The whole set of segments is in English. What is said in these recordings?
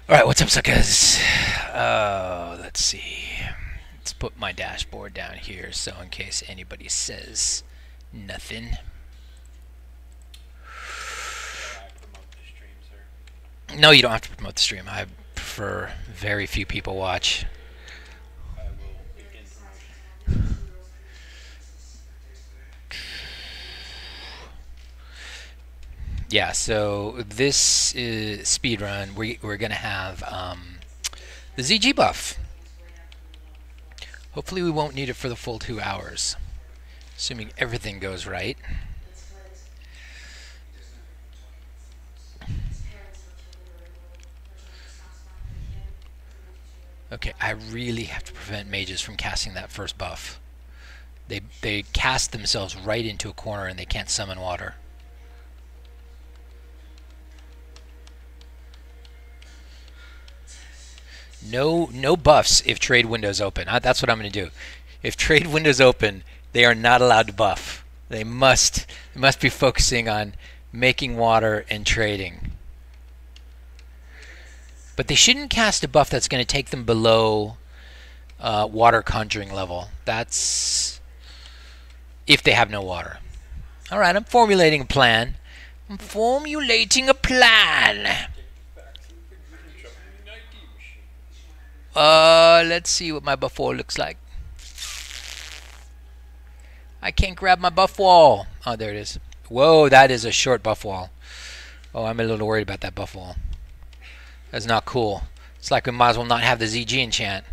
Alright, what's up, suckers? Let's see. Let's put my dashboard down here so in case anybody says nothing. No, you don't have to promote the stream. I prefer very few people watch. Yeah, so this is speedrun. We're gonna have the ZG buff. Hopefully we won't need it for the full 2 hours, assuming everything goes right. Okay, I really have to prevent mages from casting that first buff. They cast themselves right into a corner and they can't summon water. No buffs if trade windows open. That's what I'm going to do. If trade windows open, they are not allowed to buff. They must be focusing on making water and trading. But they shouldn't cast a buff that's going to take them below water conjuring level. That's if they have no water. Alright, I'm formulating a plan. I'm formulating a plan. Let's see what my buff wall looks like. I can't grab my buff wall. Oh, there it is. Whoa, that is a short buff wall. Oh, I'm a little worried about that buff wall. That's not cool. It's like we might as well not have the ZG enchant.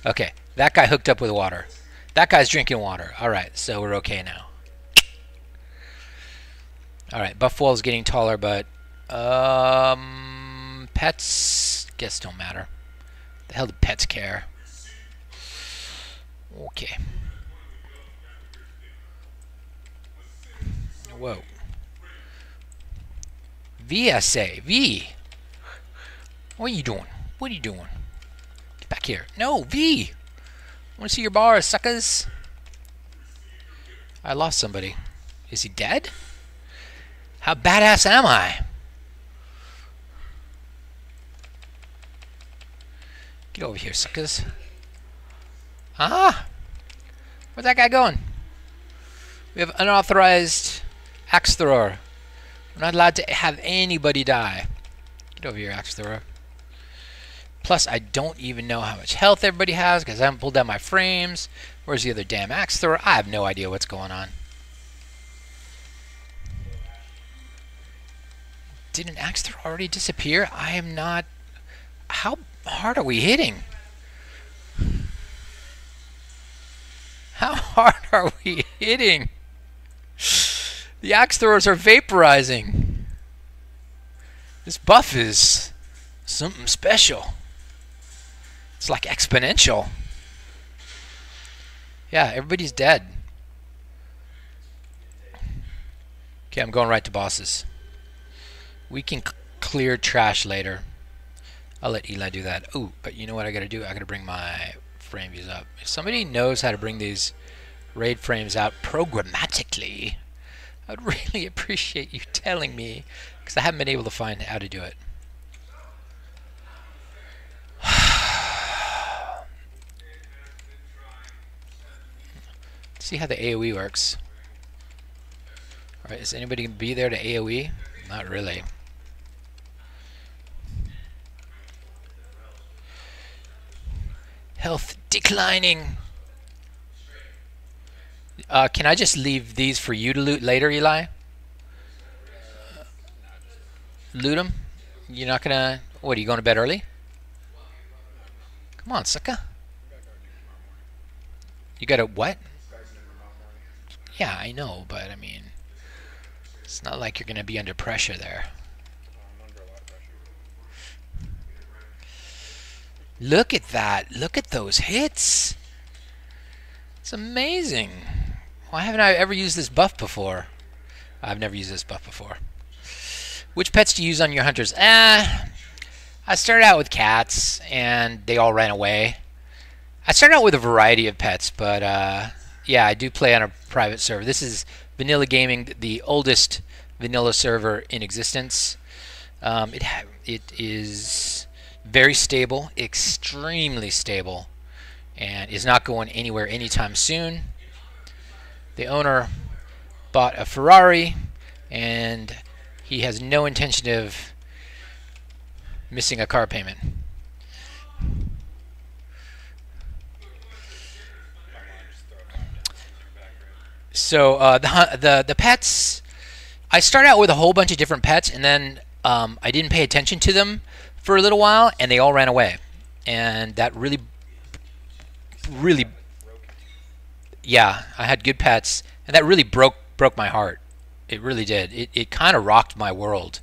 Okay, that guy hooked up with water. That guy's drinking water. Alright, so we're okay now. Alright, buff wall is getting taller, but pets guess don't matter. The hell do pets care? Okay. Whoa. VSA. V. What are you doing? What are you doing? Get back here. No, V. I want to see your bars, suckers. I lost somebody. Is he dead? How badass am I? Get over here, suckers. Ah! Where's that guy going? We have unauthorized axe thrower. We're not allowed to have anybody die. Get over here, axe thrower. Plus, I don't even know how much health everybody has because I haven't pulled down my frames. Where's the other damn axe thrower? I have no idea what's going on. Did an axe thrower already disappear? I am not... How hard are we hitting? How hard are we hitting? The axe throwers are vaporizing. This buff is something special. It's like exponential. Yeah, everybody's dead. Okay, I'm going right to bosses. We can clear trash later. I'll let Eli do that. Ooh, but you know what I gotta do? I gotta bring my frame views up. If somebody knows how to bring these raid frames out programmatically, I'd really appreciate you telling me, because I haven't been able to find how to do it. See how the AoE works. Alright, is anybody gonna be there to AoE? Not really. Health declining. Can I just leave these for you to loot later, Eli? Loot them? You're not gonna... What, are you going to bed early? Come on, sucker. You got a what? Yeah, I know, but I mean... It's not like you're gonna be under pressure there. Look at that. Look at those hits. It's amazing. Why haven't I ever used this buff before? I've never used this buff before. Which pets do you use on your hunters? I started out with cats, and they all ran away. I started out with a variety of pets, but yeah, I do play on a private server. This is Vanilla Gaming, the oldest vanilla server in existence. It is very stable, extremely stable, and is not going anywhere anytime soon. The owner bought a Ferrari, and he has no intention of missing a car payment. So the pets, I started out with a whole bunch of different pets, and then I didn't pay attention to them for a little while, and they all ran away, and that really, yeah, I had good pets, and that really broke my heart. It really did. It kind of rocked my world,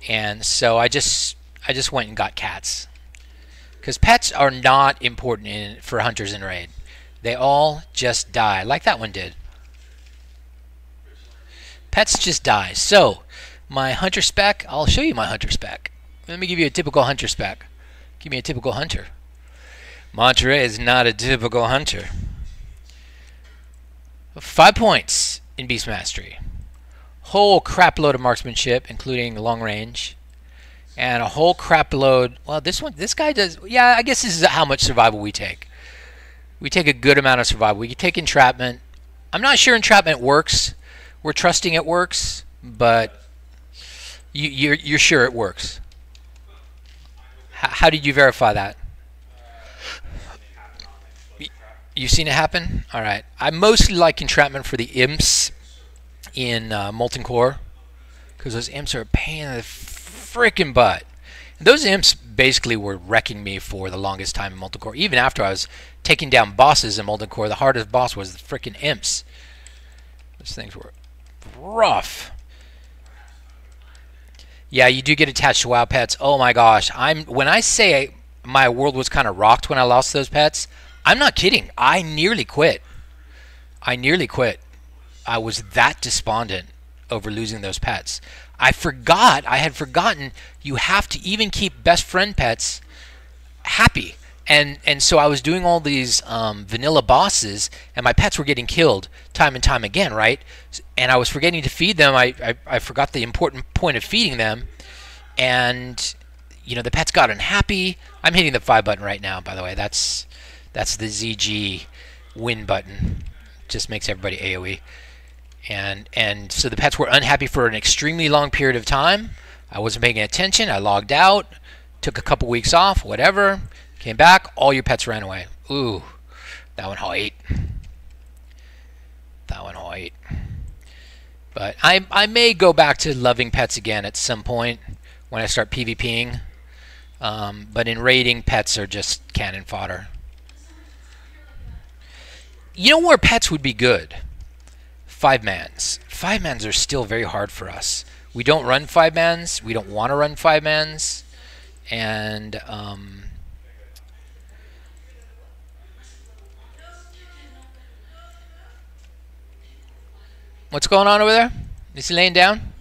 and so I just went and got cats, because pets are not important for hunters in raid. They all just die, like that one did. Pets just die. So my hunter spec, I'll show you my hunter spec. Let me give you a typical hunter spec. Give me a typical hunter. Monterey is not a typical hunter. 5 points in Beast Mastery. Whole crap load of marksmanship, including long range. And a whole crap load, well, this guy does, yeah, I guess this is how much survival we take. We take a good amount of survival. We can take entrapment. I'm not sure entrapment works. We're trusting it works, but you're sure it works. How did you verify that? You've seen it happen? All right. I mostly like entrapment for the imps in Molten Core, because those imps are a pain in the freaking butt. And those imps basically were wrecking me for the longest time in Molten Core. Even after I was taking down bosses in Molten Core, the hardest boss was the freaking imps. Those things were rough. Yeah, you do get attached to wild pets. Oh my gosh. When I say my world was kind of rocked when I lost those pets, I'm not kidding. I nearly quit. I was that despondent over losing those pets. I had forgotten you have to even keep best friend pets happy. And so I was doing all these vanilla bosses, and my pets were getting killed time and time again, right? And I was forgetting to feed them. I forgot the important point of feeding them, and you know, the pets got unhappy. I'm hitting the 5 button right now, by the way. That's the ZG win button. Just makes everybody AoE. And so the pets were unhappy for an extremely long period of time. I wasn't paying attention. I logged out, took a couple weeks off, whatever. Came back, all your pets ran away. Ooh, that one hurt. That one hurt. But I may go back to loving pets again at some point when I start PvPing. But in raiding, pets are just cannon fodder. You know where pets would be good? 5-mans. 5-mans are still very hard for us. We don't run 5-mans. We don't want to run 5-mans. And what's going on over there? Is he laying down?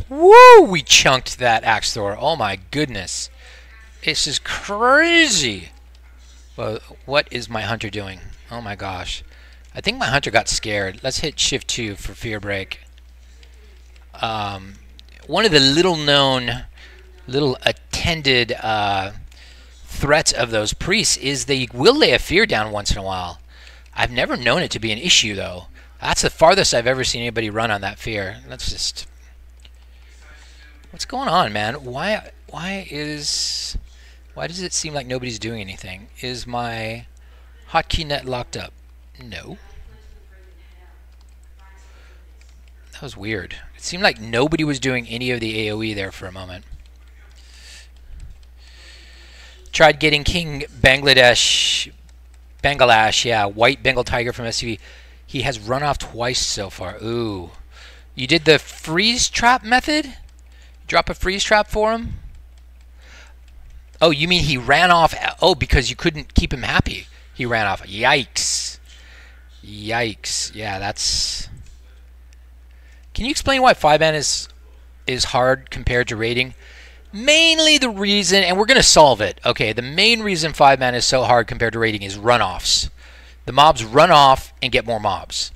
Woo! We chunked that axe thrower. Oh my goodness. This is crazy. Well, what is my hunter doing? Oh my gosh. I think my hunter got scared. Let's hit shift 2 for fear break. One of the little attended threats of those priests is they will lay a fear down once in a while. I've never known it to be an issue, though. That's the farthest I've ever seen anybody run on that fear. Let's just... What's going on, man? Why does it seem like nobody's doing anything? Is my hotkey net locked up? No. That was weird. It seemed like nobody was doing any of the AoE there for a moment. Tried getting King Bangladesh, yeah, white Bengal tiger from SCV. He has run off twice so far. Ooh. You did the freeze trap method? Drop a freeze trap for him? Oh, you mean he ran off? Oh, because you couldn't keep him happy. He ran off. Yikes. Yikes. Yeah, that's... Can you explain why 5-man is hard compared to raiding? Mainly the reason, and we're going to solve it. Okay, the main reason 5-man is so hard compared to raiding is runoffs. The mobs run off and get more mobs.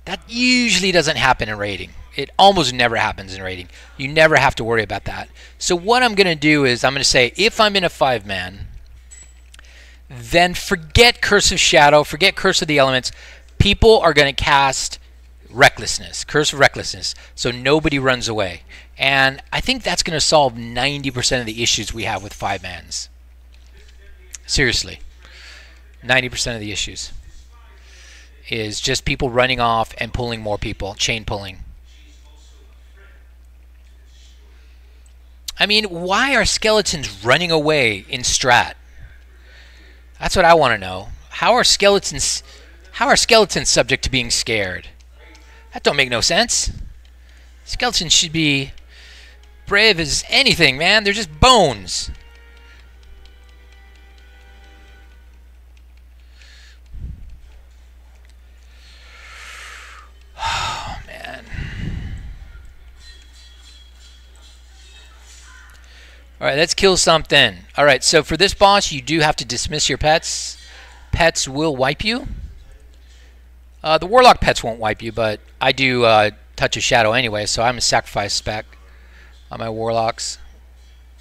That usually doesn't happen in raiding. It almost never happens in raiding. You never have to worry about that. So what I'm going to do is I'm going to say if I'm in a 5-man, then forget Curse of Shadow, forget Curse of the Elements. People are going to cast Recklessness, Curse of Recklessness, so nobody runs away. And I think that's going to solve 90% of the issues we have with 5-mans. Seriously. 90% of the issues is just people running off and pulling more people, chain pulling. I mean, why are skeletons running away in strat? That's what I want to know. How are skeletons subject to being scared? That don't make no sense. Skeletons should be brave as anything, man. They're just bones. Oh, man. Alright, let's kill something. Alright, so for this boss, you do have to dismiss your pets. Pets will wipe you. The Warlock pets won't wipe you, but I do Touch of Shadow anyway, so I'm a sacrifice spec on my Warlocks.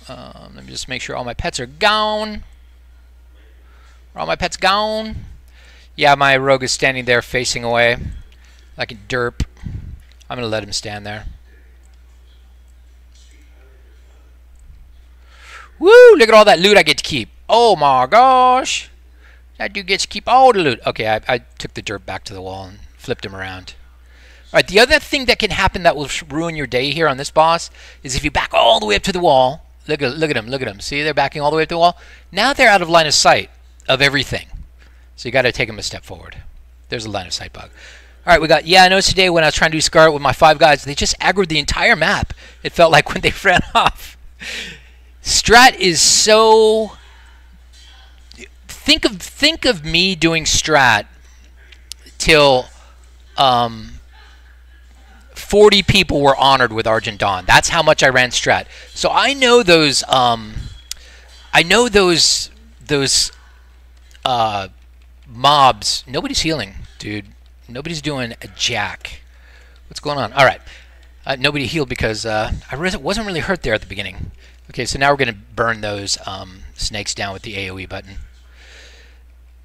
Let me just make sure all my pets are gone. Are all my pets gone? Yeah, my rogue is standing there facing away like a derp. I'm going to let him stand there. Woo! Look at all that loot I get to keep. Oh my gosh. That dude gets to keep all the loot. Okay, I took the derp back to the wall and flipped him around. Alright, the other thing that can happen that will ruin your day here on this boss is if you back all the way up to the wall. Look at them. See, they're backing all the way up to the wall. Now they're out of line of sight of everything. So you got to take them a step forward. There's a line of sight bug. Alright, we got, yeah, I noticed today when I was trying to do Scarlet with my 5 guys, they just aggroed the entire map. It felt like when they ran off. Strat is so... Think of me doing strat till 40 people were honored with Argent Dawn. That's how much I ran strat. So I know those mobs. Nobody's healing, dude. Nobody's doing a jack. What's going on? All right. Nobody healed because I wasn't really hurt there at the beginning. Okay, so now we're going to burn those snakes down with the AoE button.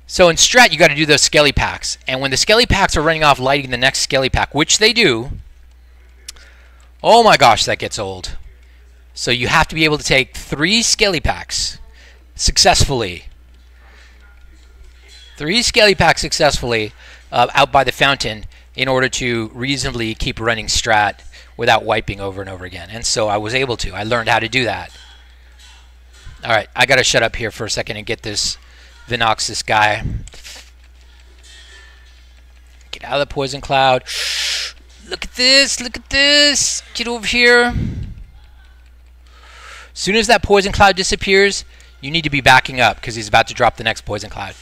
So in strat, you got to do those skelly packs. And when the skelly packs are running off lighting the next skelly pack, which they do, oh my gosh, that gets old. So you have to be able to take 3 skelly packs successfully. 3 skelly packs successfully out by the fountain in order to reasonably keep running strat without wiping over and over again. And so I was able to. I learned how to do that. All right, I got to shut up here for a second and get this Vinoxus guy. Get out of the poison cloud. Look at this. Look at this. Get over here. As soon as that poison cloud disappears, you need to be backing up because he's about to drop the next poison cloud.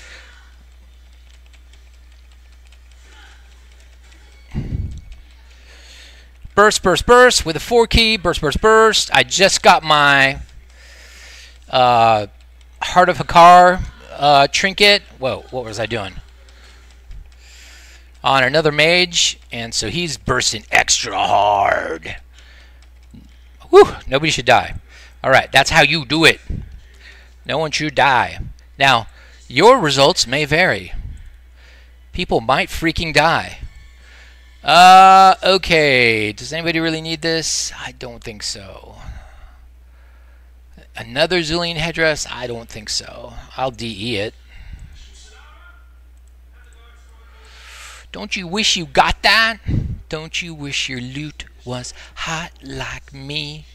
Burst, burst, burst with a 4 key. Burst, burst, burst. I just got my Heart of Hakar trinket. Whoa, what was I doing? On another mage, and so he's bursting extra hard. Whew, nobody should die. Alright, that's how you do it. No one should die. Now, your results may vary. People might freaking die. Okay. Does anybody really need this? I don't think so. Another Zulian headdress? I don't think so. I'll DE it. Don't you wish you got that? Don't you wish your loot was hot like me?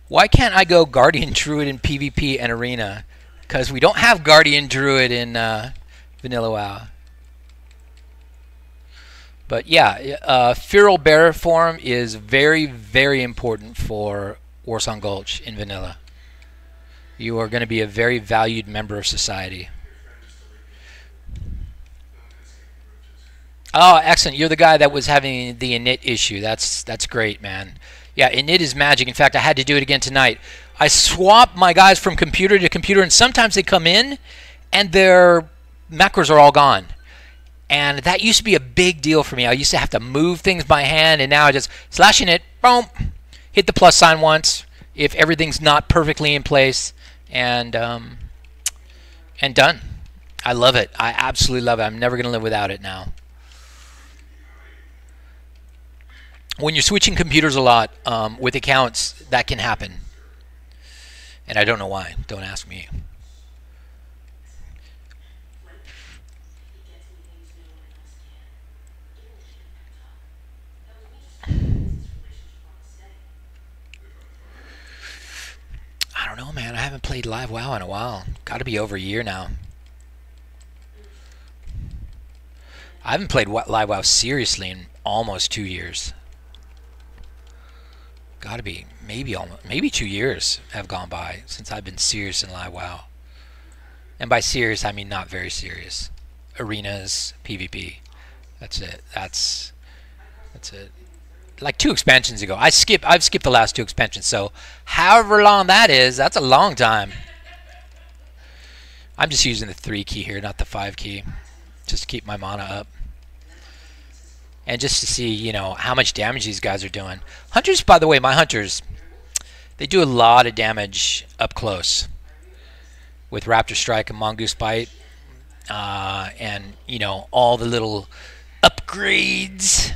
Why can't I go Guardian Druid in PvP and Arena? Because we don't have Guardian Druid in Vanilla WoW. But yeah, Feral Bearer form is very, very important for Warsong Gulch in Vanilla. You are going to be a very valued member of society. Oh, excellent. You're the guy that was having the init issue. That's great, man. Yeah, init is magic. In fact, I had to do it again tonight. I swap my guys from computer to computer, and sometimes they come in, and their macros are all gone. And that used to be a big deal for me. I used to have to move things by hand, and now I just slashing it, boom, hit the plus sign once if everything's not perfectly in place, and done. I love it. I absolutely love it. I'm never going to live without it now. When you're switching computers a lot with accounts, that can happen. And I don't know why. Don't ask me. I don't know, man. I haven't played live WoW in a while. Got to be over a year now. I haven't played live WoW seriously in almost 2 years. Got to be maybe 2 years have gone by since I've been serious in live WoW. And by serious, I mean not very serious. Arenas, PvP. That's it. That's it. Like 2 expansions ago. I've skipped the last 2 expansions, so however long that is, that's a long time. I'm just using the 3 key here, not the 5 key, just to keep my mana up. And just to see, you know, how much damage these guys are doing. Hunters, by the way, my hunters, they do a lot of damage up close with Raptor Strike and Mongoose Bite, and you know, all the little upgrades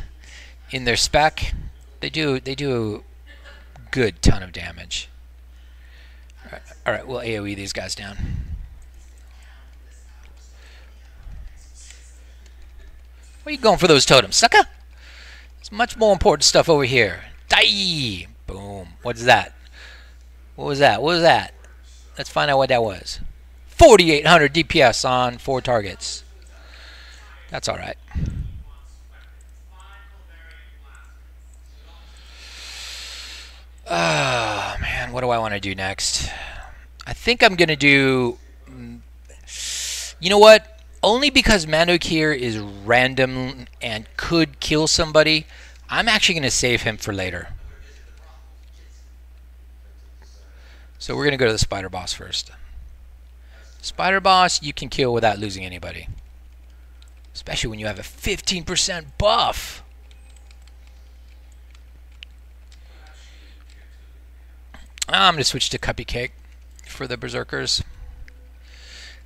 in their spec. They do a good ton of damage. All right, we'll AoE these guys down. Where are you going for those totems, sucker? There's much more important stuff over here. Die! Boom. What is that? What was that? What was that? Let's find out what that was. 4,800 DPS on 4 targets. That's all right. Oh, man. What do I want to do next? I think I'm going to do... You know what? Only because Mandokir is random and could kill somebody, I'm actually going to save him for later. So we're going to go to the Spider Boss first. Spider Boss, you can kill without losing anybody. Especially when you have a 15% buff. I'm going to switch to Cuppy Cake for the Berserkers.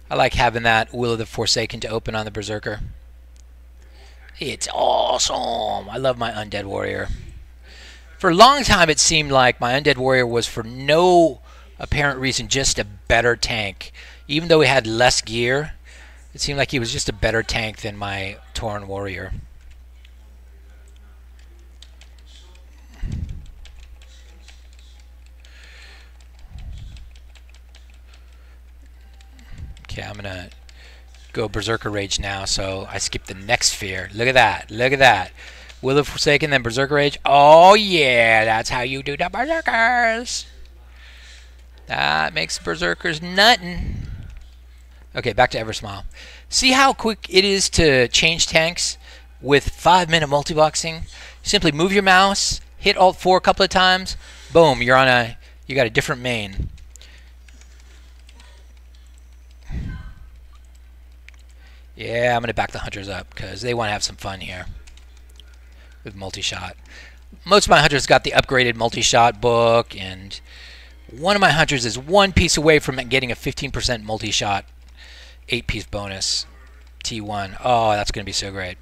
I like having that Will of the Forsaken to open on the Berserker. It's awesome. I love my Undead Warrior. For a long time, it seemed like my Undead Warrior was for no apparent reason just a better tank. Even though he had less gear, it seemed like he was just a better tank than my Tauren Warrior. Okay, I'm gonna go Berserker Rage now, so I skip the next fear. Look at that, look at that. Will of Forsaken, then Berserker Rage. Oh yeah, that's how you do the Berserkers. That makes Berserkers nuttin'. Okay, back to Eversmile. See how quick it is to change tanks with 5-minute multiboxing? Simply move your mouse, hit Alt 4 a couple of times, boom, you got a different main. Yeah, I'm going to back the hunters up because they want to have some fun here with multi-shot. Most of my hunters got the upgraded multi-shot book, and one of my hunters is 1 piece away from getting a 15% multi-shot 8-piece bonus T1. Oh, that's going to be so great.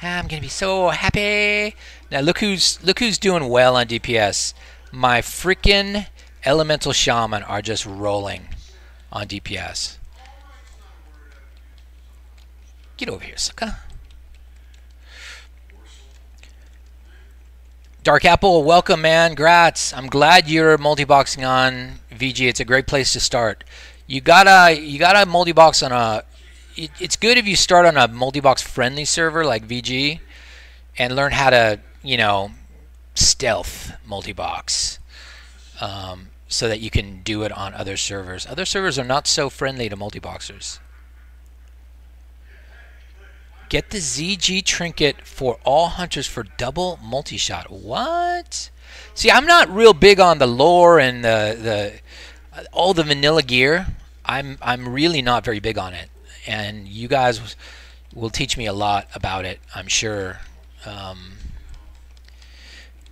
I'm going to be so happy. Now look who's doing well on DPS. My freaking Elemental Shaman are just rolling on DPS. Get over here, sucker. Dark Apple, welcome, man. Grats. I'm glad you're multi-boxing on VG. It's a great place to start. You gotta multi-box on a... It's good if you start on a multi-box friendly server like VG and learn how to, you know, stealth multi-box so that you can do it on other servers. Other servers are not so friendly to multi-boxers. Get the ZG trinket for all hunters for double multi-shot. What? See, I'm not real big on the lore and all the vanilla gear. I'm really not very big on it, and you guys will teach me a lot about it, I'm sure.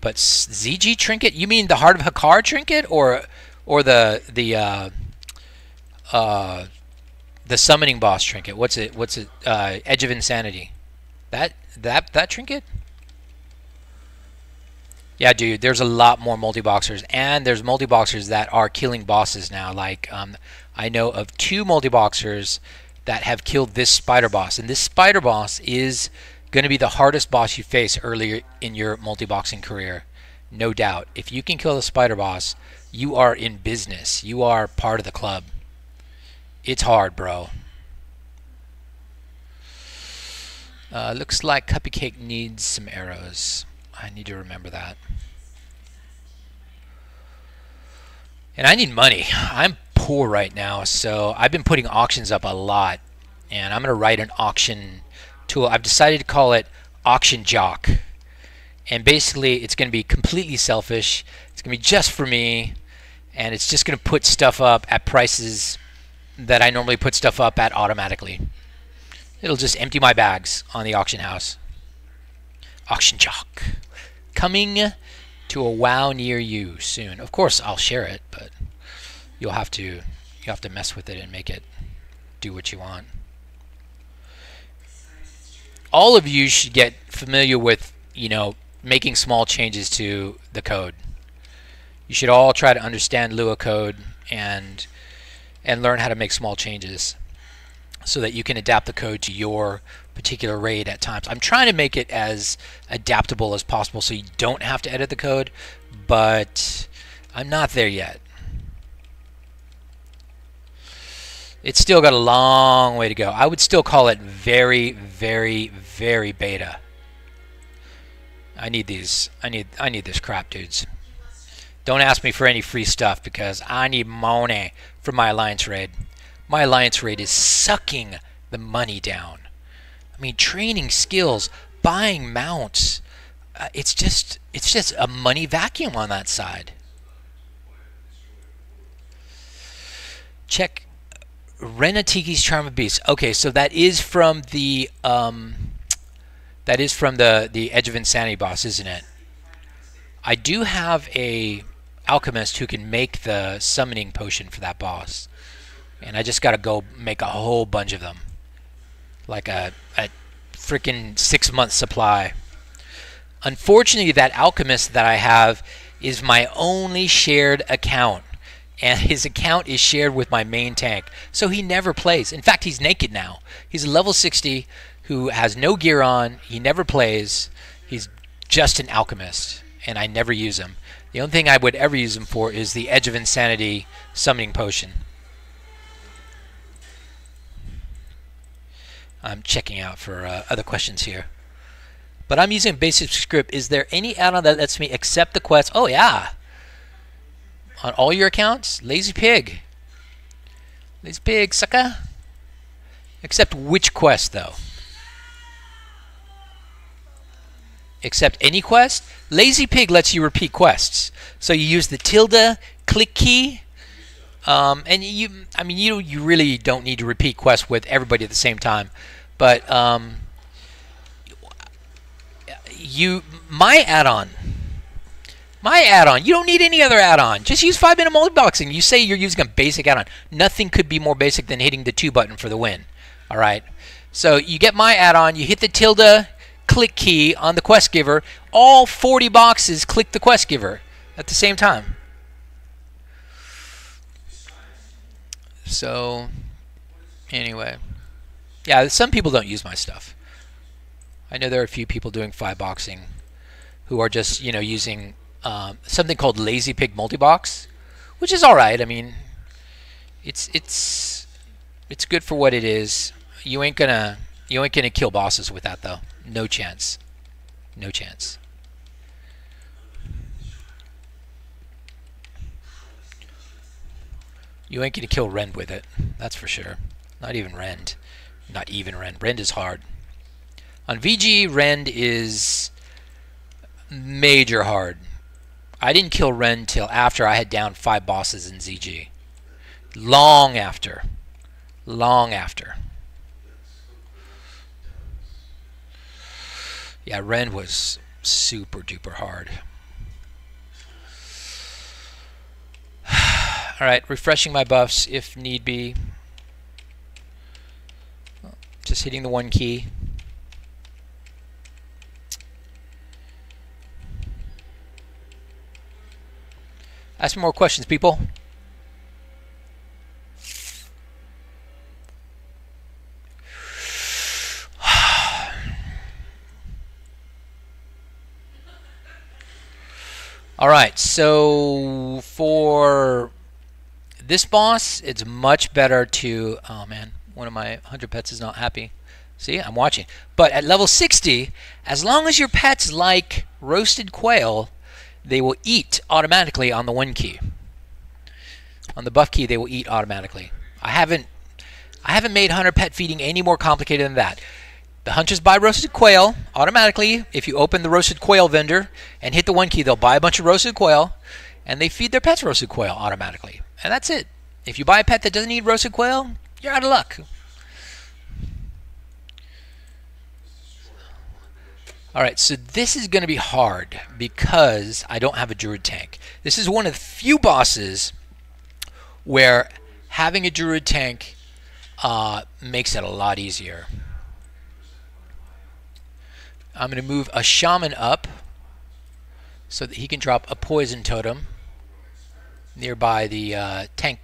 But ZG trinket? You mean the Heart of Hakar trinket, or the summoning boss trinket? What's it? Edge of Insanity. That trinket? Yeah, dude. There's a lot more multi-boxers, and there's multi-boxers that are killing bosses now. Like I know of 2 multi-boxers that have killed this spider boss, and this spider boss is going to be the hardest boss you face earlier in your multi-boxing career, no doubt. If you can kill the spider boss, you are in business. You are part of the club. It's hard, bro. Looks like Cupcake needs some arrows. I need to remember that. And I need money. I'm poor right now, so I've been putting auctions up a lot, and I'm going to write an auction tool. I've decided to call it Auction Jock, and basically it's going to be completely selfish. It's going to be just for me, and it's just going to put stuff up at prices that I normally put stuff up at automatically. It'll just empty my bags on the auction house. Auction Jock, coming to a WoW near you soon. Of course I'll share it, but you'll have to mess with it and make it do what you want. All of you should get familiar with, you know, making small changes to the code. You should all try to understand Lua code and learn how to make small changes so that you can adapt the code to your particular raid at times. I'm trying to make it as adaptable as possible so you don't have to edit the code, but I'm not there yet. It's still got a long way to go. I would still call it very, very, very beta. I need these. I need this crap, dudes. Don't ask me for any free stuff because I need money for my alliance raid. My alliance raid is sucking the money down. I mean, training skills, buying mounts. It's just a money vacuum on that side. Check Renatiki's Charm of Beasts. Okay, so that is from the Edge of Insanity boss, isn't it? I do have a alchemist who can make the summoning potion for that boss, and I just gotta go make a whole bunch of them, like a freaking 6-month supply. Unfortunately, that alchemist that I have is my only shared account, and his account is shared with my main tank, so he never plays. In fact, he's naked now. He's a level 60 who has no gear on. He never plays. He's just an alchemist, and I never use him. The only thing I would ever use him for is the Edge of Insanity summoning potion. I'm checking out for other questions here. But I'm using basic script. Is there any add-on that lets me accept the quest? Oh, yeah. On all your accounts? Lazy Pig. Lazy Pig, sucker. Accept which quest, though? Accept any quest? Lazy Pig lets you repeat quests. So you use the tilde click key. And you really don't need to repeat quests with everybody at the same time. But my add-on, you don't need any other add-on. Just use 5-minute multiboxing. You say you're using a basic add-on. Nothing could be more basic than hitting the 2 button for the win. All right. So you get my add-on. You hit the tilde click key on the quest giver. All 40 boxes click the quest giver at the same time. So anyway, yeah, some people don't use my stuff. I know there are a few people doing 5-boxing who are just, you know, using something called Lazy Pig Multibox, which is all right. I mean, it's good for what it is. You ain't gonna kill bosses with that though. No chance. No chance. You ain't gonna kill Rend with it. That's for sure. Not even Rend. Not even Rend. Rend is hard. On VG, Rend is major hard. I didn't kill Rend till after I had downed 5 bosses in ZG. Long after. Long after. Yeah, Ren was super duper hard. Alright, refreshing my buffs if need be. Just hitting the one key. Ask me more questions, people. Alright, so for this boss, it's much better to... Oh man, one of my 100 pets is not happy. See, I'm watching. But at level 60, as long as your pets like roasted quail, they will eat automatically on the one key. On the buff key, they will eat automatically. I haven't made hunter pet feeding any more complicated than that. The hunters buy roasted quail automatically. If you open the roasted quail vendor and hit the one key, they'll buy a bunch of roasted quail, and they feed their pets roasted quail automatically. And that's it. If you buy a pet that doesn't eat roasted quail, you're out of luck. Alright, so this is going to be hard because I don't have a druid tank. This is one of the few bosses where having a druid tank makes it a lot easier. I'm going to move a shaman up so that he can drop a poison totem nearby the tank.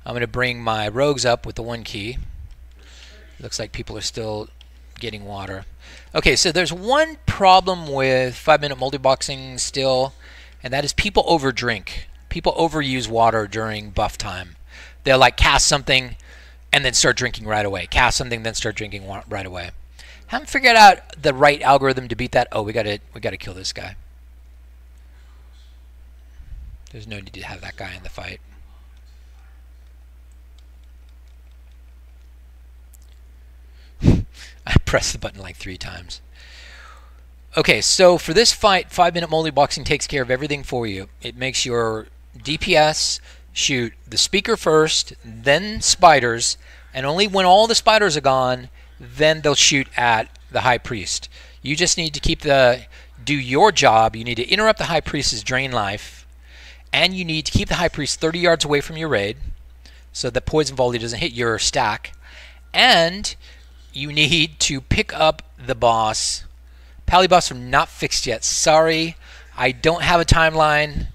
I'm going to bring my rogues up with the one key. Looks like people are still getting water. Okay, so there's one problem with 5-minute multi-boxing still, and that is people overdrink. People overuse water during buff time. They'll like cast something and then start drinking right away. Cast something, then start drinking right away. Haven't figured out the right algorithm to beat that. Oh, we gotta kill this guy. There's no need to have that guy in the fight. I pressed the button like 3 times. Okay, so for this fight, 5-minute multi-boxing takes care of everything for you. It makes your DPS shoot the speaker first, then spiders, and only when all the spiders are gone, then they'll shoot at the high priest. You just need to do your job. You need to interrupt the high priest's drain life, and you need to keep the high priest 30 yards away from your raid so that poison volley doesn't hit your stack, and you need to pick up the boss. Pally buffs are not fixed yet. Sorry, I don't have a timeline.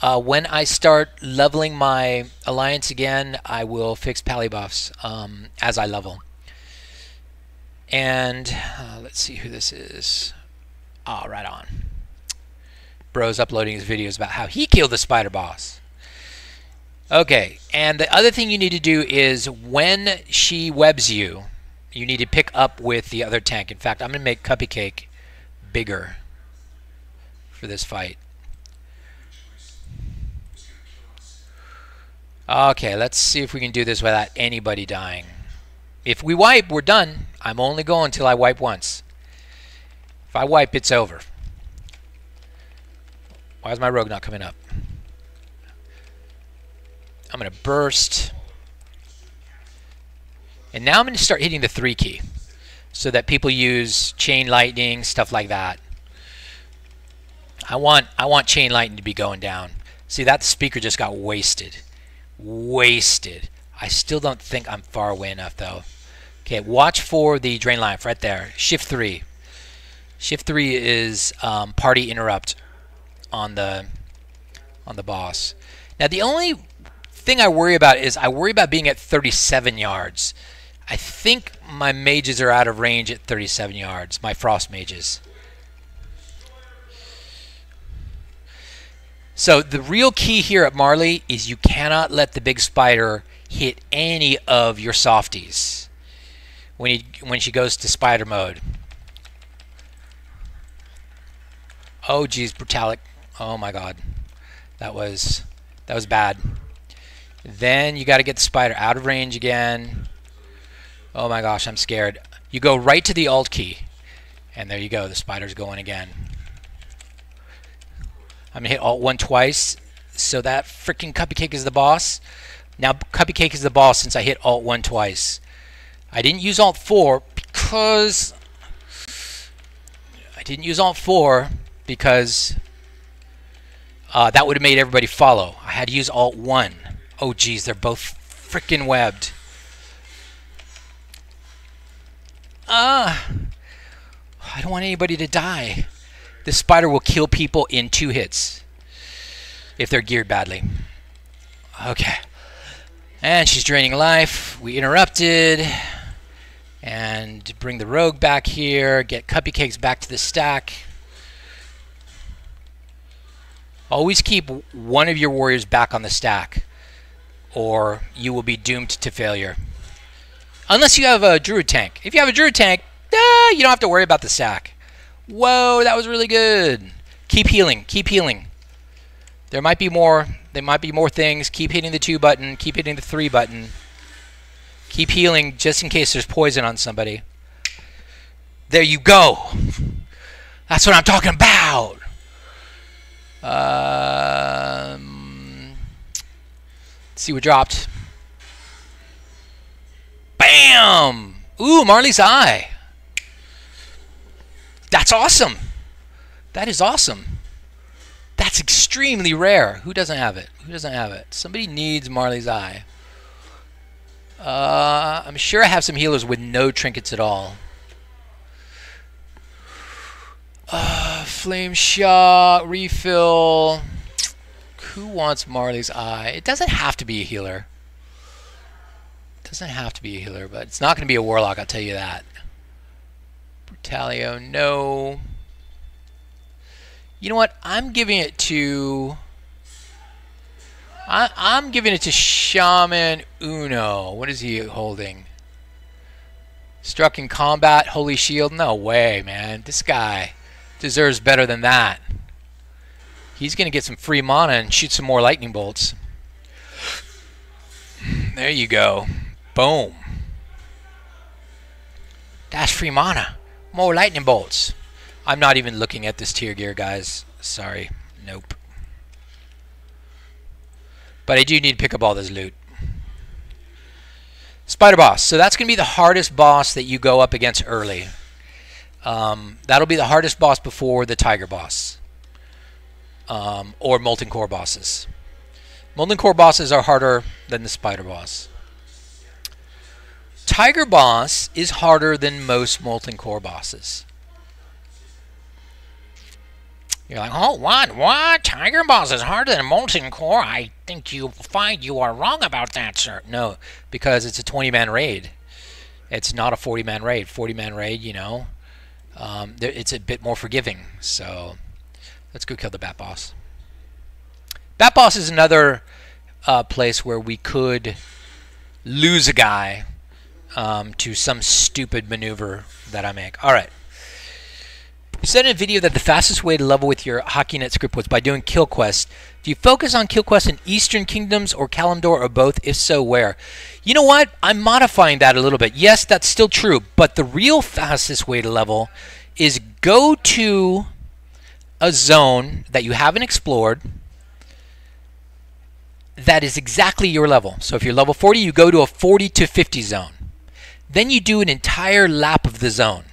When I start leveling my alliance again, I will fix pally buffs as I level. And let's see who this is. Oh, right on. Bro's uploading his videos about how he killed the spider boss. Okay, and the other thing you need to do is when she webs you, you need to pick up with the other tank. In fact, I'm going to make Cuppy Cake bigger for this fight. Okay, let's see if we can do this without anybody dying. If we wipe, we're done. I'm only going until I wipe once. If I wipe, it's over. Why is my rogue not coming up? I'm going to burst. And now I'm going to start hitting the 3 key so that people use chain lightning, stuff like that. I want chain lightning to be going down. See, that speaker just got wasted. Wasted. I still don't think I'm far away enough though. Okay, watch for the drain life right there. Shift 3. Shift 3 is party interrupt on the boss. Now the only thing I worry about is I worry about being at 37 yards. I think my mages are out of range at 37 yards. My frost mages. So the real key here at Marley is you cannot let the big spider hit any of your softies when she goes to spider mode. Oh geez, brutalic. Oh my god. That was bad. Then you got to get the spider out of range again. Oh my gosh, I'm scared. You go right to the alt key. And there you go, the spider's going again. I'm going to hit alt 1 twice so that freaking Cupcake is the boss. Now Cupcake is the boss since I hit Alt 1 twice. I didn't use Alt 4 because that would have made everybody follow. I had to use Alt 1. Oh geez, they're both freaking webbed. I don't want anybody to die. This spider will kill people in 2 hits if they're geared badly. Okay. And she's draining life. We interrupted. And bring the rogue back here. Get Cupcakes back to the stack. Always keep one of your warriors back on the stack, or you will be doomed to failure. Unless you have a druid tank. If you have a druid tank, you don't have to worry about the stack. Whoa, that was really good. Keep healing. Keep healing. There might be more. There might be more things. Keep hitting the 2 button. Keep hitting the 3 button. Keep healing just in case there's poison on somebody. There you go. That's what I'm talking about. Let's see what dropped. Bam! Ooh, Marley's Eye. That's awesome. That is awesome. That's extremely rare. Who doesn't have it? Who doesn't have it? Somebody needs Marley's Eye. I'm sure I have some healers with no trinkets at all. Flame shot, refill. Who wants Marley's Eye? It doesn't have to be a healer. It doesn't have to be a healer, but it's not going to be a warlock, I'll tell you that. Brutalio, no. You know what? I'm giving it to... I'm giving it to Shaman Uno. What is he holding? Struck in combat, Holy Shield? No way, man. This guy deserves better than that. He's going to get some free mana and shoot some more lightning bolts. There you go. Boom. That's free mana. More lightning bolts. I'm not even looking at this tier gear, guys. Sorry. Nope. But I do need to pick up all this loot. Spider boss. So that's going to be the hardest boss that you go up against early. That'll be the hardest boss before the tiger boss. Or molten core bosses. Molten core bosses are harder than the spider boss. Tiger boss is harder than most molten core bosses. You're like, oh, what? Tiger boss is harder than molten core? I think you find you are wrong about that, sir. No, because it's a 20-man raid. It's not a 40-man raid. 40-man raid, you know, it's a bit more forgiving. So let's go kill the Bat Boss. Bat Boss is another place where we could lose a guy to some stupid maneuver that I make. All right. You said in a video that the fastest way to level with your HockeyNet script was by doing kill quests. Do you focus on kill quests in Eastern Kingdoms or Kalimdor or both? If so, where? You know what? I'm modifying that a little bit. Yes, that's still true, but the real fastest way to level is go to a zone that you haven't explored that is exactly your level. So if you're level 40, you go to a 40 to 50 zone. Then you do an entire lap of the zone.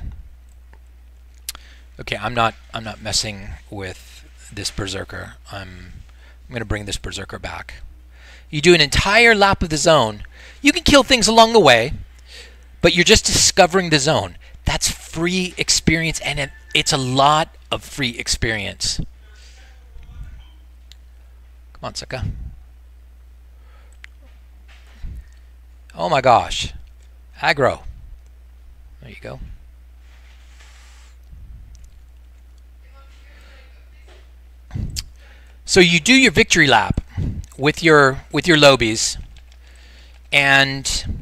Okay, I'm not messing with this berserker. I'm going to bring this berserker back. You do an entire lap of the zone. You can kill things along the way, but you're just discovering the zone. That's free experience, and it's a lot of free experience. Come on, sucker. Oh my gosh. Aggro. There you go. So you do your victory lap with your lobies, and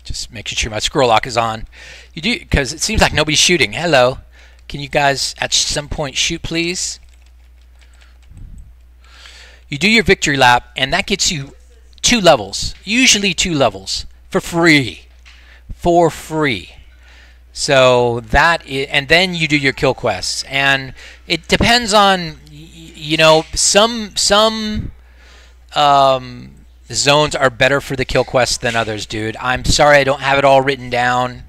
just making sure my scroll lock is on. You do, because it seems like nobody's shooting. Hello, can you guys at some point shoot, please? You do your victory lap, and that gets you 2 levels, usually 2 levels for free, So that is, and then you do your kill quests, and it depends on. you know, some zones are better for the kill quest than others, dude. I'm sorry I don't have it all written down,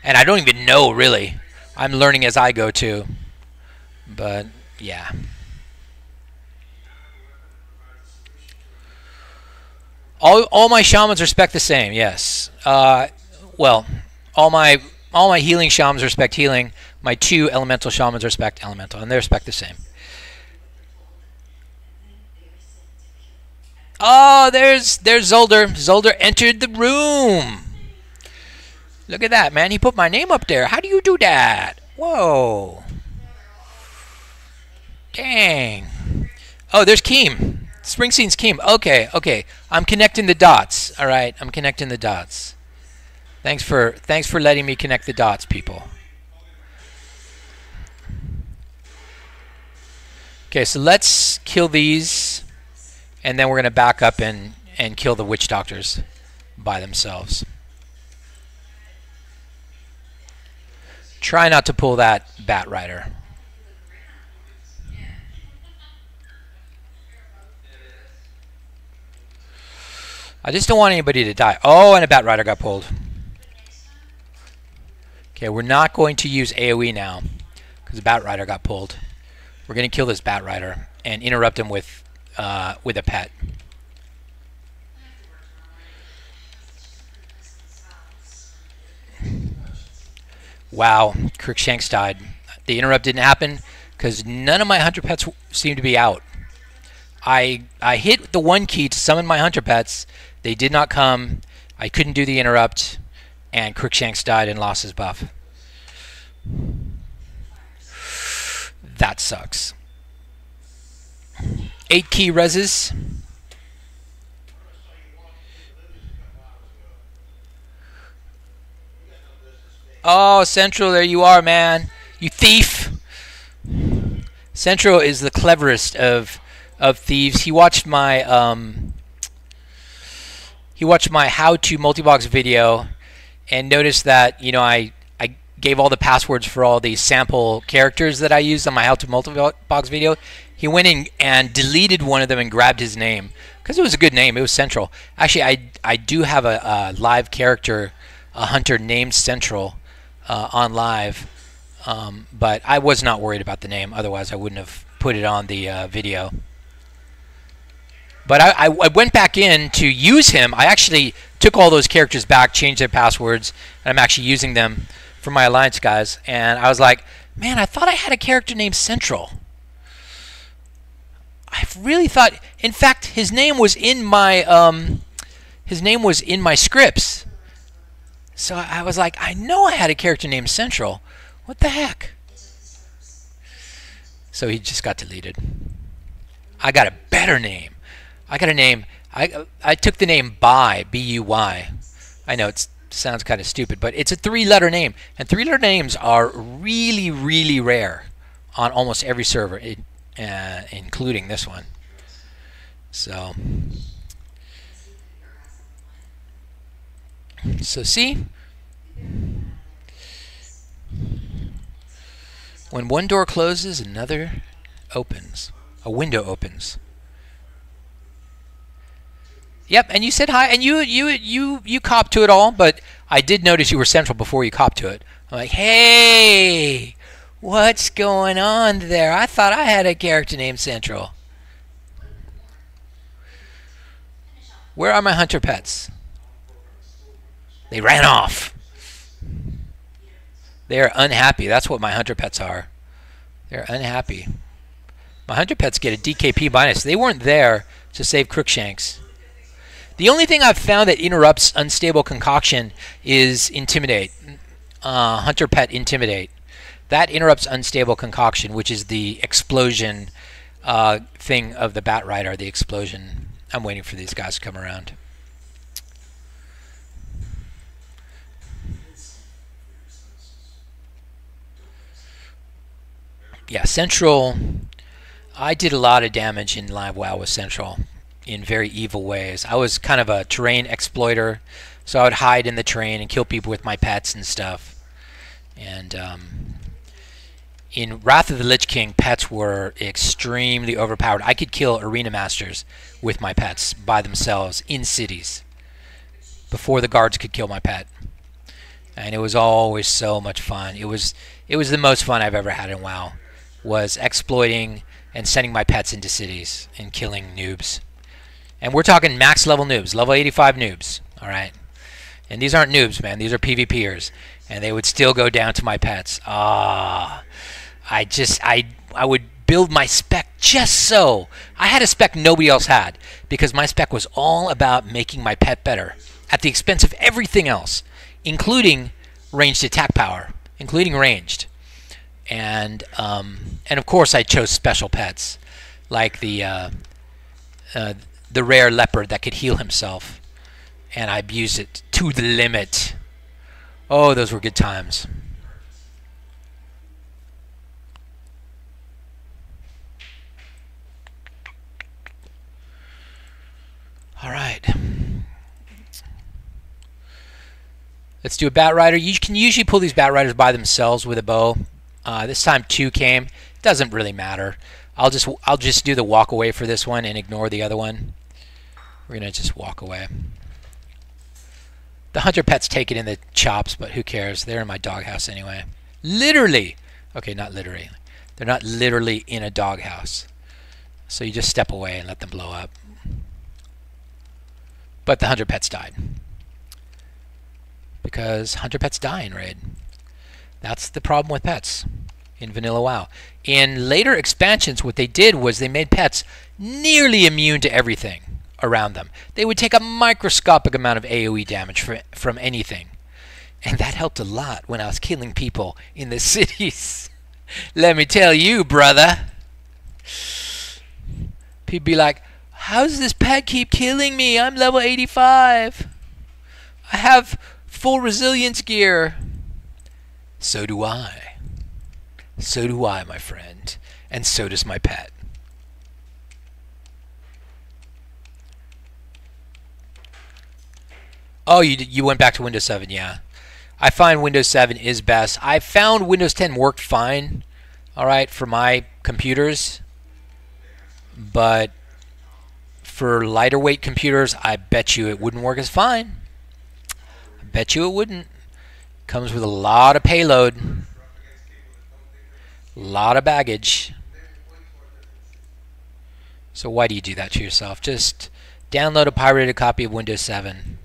and I don't even know really. I'm learning as I go too. But yeah. All my shamans are spec the same. Yes. Well, all my healing shamans are spec healing. My 2 elemental shamans are spec elemental, and they're spec the same. Oh, there's Zolder. Zolder entered the room. Look at that, man. He put my name up there. How do you do that? Whoa. Dang. Oh, there's Keem. Springsteen's Keem. Okay, okay. I'm connecting the dots. All right, I'm connecting the dots. Thanks for letting me connect the dots, people. Okay, so let's kill these, and then we're going to back up and kill the witch doctors by themselves. Try not to pull that Bat Rider. I just don't want anybody to die. Oh, and a Bat Rider got pulled. Okay, we're not going to use AoE now because the Bat Rider got pulled. We're going to kill this Bat Rider and interrupt him with a pet. Wow, Crookshanks died. The interrupt didn't happen because none of my hunter pets seem to be out. I hit the 1 key to summon my hunter pets. They did not come. I couldn't do the interrupt, and Crookshanks died and lost his buff. That sucks. 8 key reses. Oh, Central, there you are, man. You thief. Central is the cleverest of thieves. He watched my how-to multi-box video and noticed that, you know, I gave all the passwords for all the sample characters that I used on my how-to multi-box video. He went in and deleted one of them and grabbed his name because it was a good name. It was Central. Actually, I do have a live character, a hunter named Central, on live, but I was not worried about the name. Otherwise, I wouldn't have put it on the video. But I went back in to use him. I actually took all those characters back, changed their passwords, and I'm actually using them for my Alliance guys. And I was like, man, I thought I had a character named Central. I really thought, in fact, his name was in my scripts. So I was like, I know I had a character named Central. What the heck? So he just got deleted. I got a better name. I got a name. I took the name Buy, B-U-Y. I know it sounds kind of stupid, but it's a 3-letter name, and 3-letter names are really, really rare on almost every server, including this one. So see, when one door closes, another opens. A window opens. Yep, and you said hi, and you copped to it all, but I did notice you were Central before you copped to it. I'm like, hey, what's going on there? I thought I had a character named Central. Where are my hunter pets? They ran off. They are unhappy. That's what my hunter pets are. They're unhappy. My hunter pets get a DKP minus. They weren't there to save Crookshanks. The only thing I've found that interrupts unstable concoction is Intimidate. Hunter pet Intimidate. That interrupts unstable concoction, which is the explosion thing of the Bat Rider, the explosion. I'm waiting for these guys to come around. Yeah, Central. I did a lot of damage in Live WoW with Central in very evil ways. I was kind of a terrain exploiter, so I would hide in the terrain and kill people with my pets and stuff. And in Wrath of the Lich King, pets were extremely overpowered. I could kill arena masters with my pets by themselves in cities before the guards could kill my pet. And it was always so much fun. It was the most fun I've ever had in WoW, was exploiting and sending my pets into cities and killing noobs. And we're talking max level noobs, level 85 noobs, all right? And these aren't noobs, man. These are PvPers. And they would still go down to my pets. I would build my spec just so. I had a spec nobody else had because my spec was all about making my pet better at the expense of everything else, including ranged attack power, including ranged. And of course I chose special pets like the rare leopard that could heal himself, and I abused it to the limit. Oh, those were good times. All right. Let's do a Bat Rider. You can usually pull these Bat Riders by themselves with a bow. This time 2 came. Doesn't really matter. I'll just do the walk away for this one and ignore the other one. We're gonna just walk away. The hunter pets take it in the chops, but who cares? They're in my doghouse anyway. Literally. Okay, not literally. They're not literally in a doghouse. So you just step away and let them blow up. But the hunter pets died. Because hunter pets die in raid. That's the problem with pets in vanilla WoW. In later expansions, what they did was they made pets nearly immune to everything around them. They would take a microscopic amount of AoE damage from anything. And that helped a lot when I was killing people in the cities. Let me tell you, brother. People be like, how does this pet keep killing me? I'm level 85. I have full resilience gear. So do I. So do I, my friend. And so does my pet. Oh, you went back to Windows 7, yeah. I find Windows 7 is best. I found Windows 10 worked fine, all right, for my computers. But for lighter weight computers, I bet you it wouldn't work as fine. I bet you it wouldn't. Comes with a lot of payload. A lot of baggage. So why do you do that to yourself? Just download a pirated copy of Windows 7.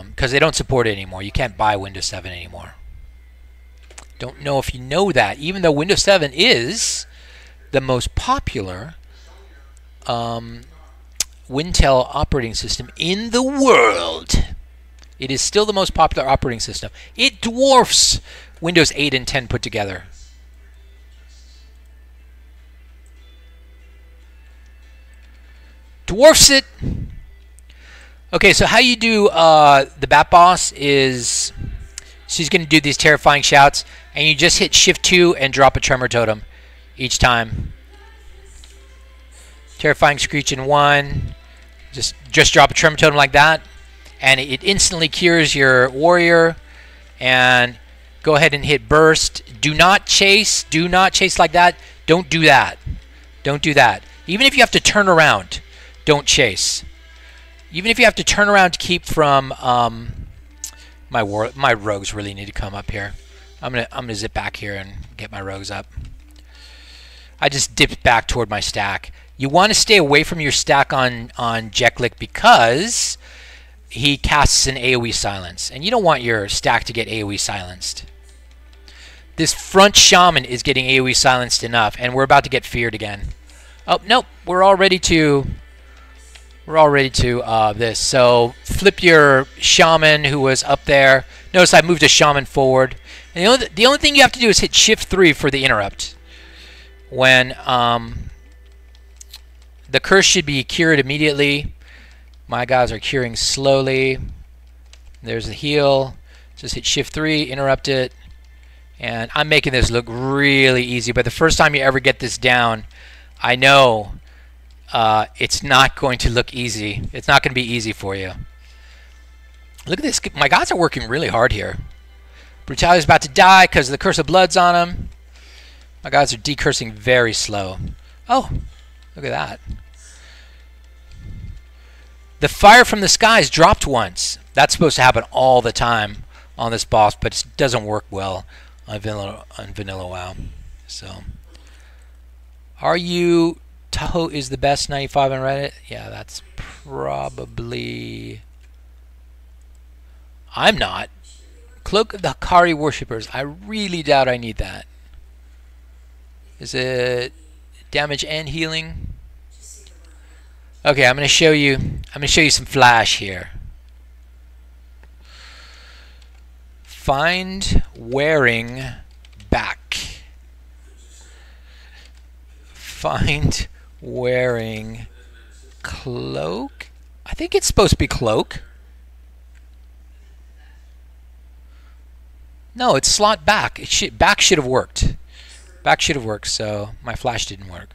Because they don't support it anymore. You can't buy Windows 7 anymore. Don't know if you know that. Even though Windows 7 is the most popular Wintel operating system in the world. It is still the most popular operating system. It dwarfs Windows 8 and 10 put together. Dwarfs it. Okay, so how you do the Bat Boss is she's going to do these terrifying shouts, and you just hit Shift 2 and drop a Tremor Totem each time. Terrifying Screech in 1. Just drop a Tremor Totem like that, and it instantly cures your warrior. And go ahead and hit Burst. Do not chase. Do not chase like that. Don't do that. Don't do that. Even if you have to turn around, don't chase. Even if you have to turn around to keep from my rogues really need to come up here. I'm gonna zip back here and get my rogues up. I just dipped back toward my stack. You want to stay away from your stack on Jeklik because he casts an AoE silence, and you don't want your stack to get AoE silenced. This front shaman is getting AoE silenced enough, and we're about to get feared again. Oh nope, we're all ready to this. So flip your shaman who was up there. Notice I moved a shaman forward. And the only thing you have to do is hit Shift 3 for the interrupt. When the curse should be cured immediately. My guys are curing slowly. There's the heal. Just hit Shift 3, interrupt it. And I'm making this look really easy. But the first time you ever get this down, I know it's not going to look easy. It's not going to be easy for you. Look at this. My guys are working really hard here. Brutality's about to die because the curse of blood's on him. My guys are decursing very slow. Oh, look at that. The fire from the skies dropped once. That's supposed to happen all the time on this boss, but it doesn't work well on vanilla WoW. So, are you Tahoe is the best 95 on Reddit? Yeah, that's probably. I'm not. Cloak of the Hakari Worshippers. I really doubt I need that. Is it damage and healing? Okay, I'm gonna show you some flash here. Find wearing back. Find wearing cloak. I think it's supposed to be cloak. No, it's slot back. Back should have worked. Back should have worked, so my flash didn't work.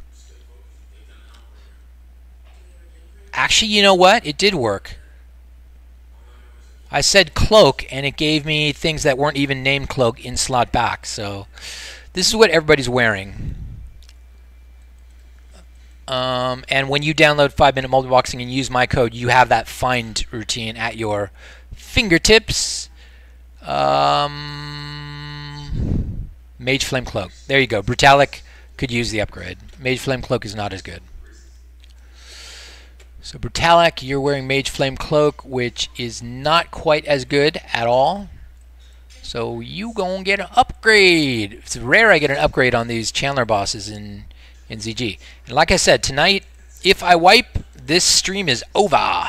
Actually, you know what? It did work. I said cloak, and it gave me things that weren't even named cloak in slot back. So this is what everybody's wearing. And when you download 5-minute multiboxing and use my code, you have that find routine at your fingertips. Mage Flame Cloak. There you go. Brutalic could use the upgrade. Mage Flame Cloak is not as good. So Brutalic, you're wearing Mage Flame Cloak, which is not quite as good at all. So you gonna get an upgrade. It's rare I get an upgrade on these Chandler bosses in ZG. And like I said, tonight, if I wipe, this stream is over.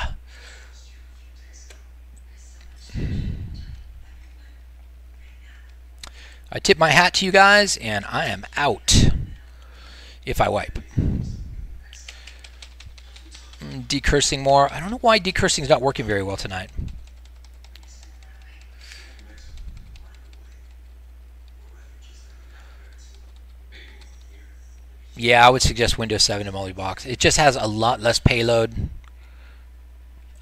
I tip my hat to you guys, and I am out if I wipe. Decursing more. I don't know why decursing is not working very well tonight. Yeah, I would suggest Windows 7 to multi-box. It just has a lot less payload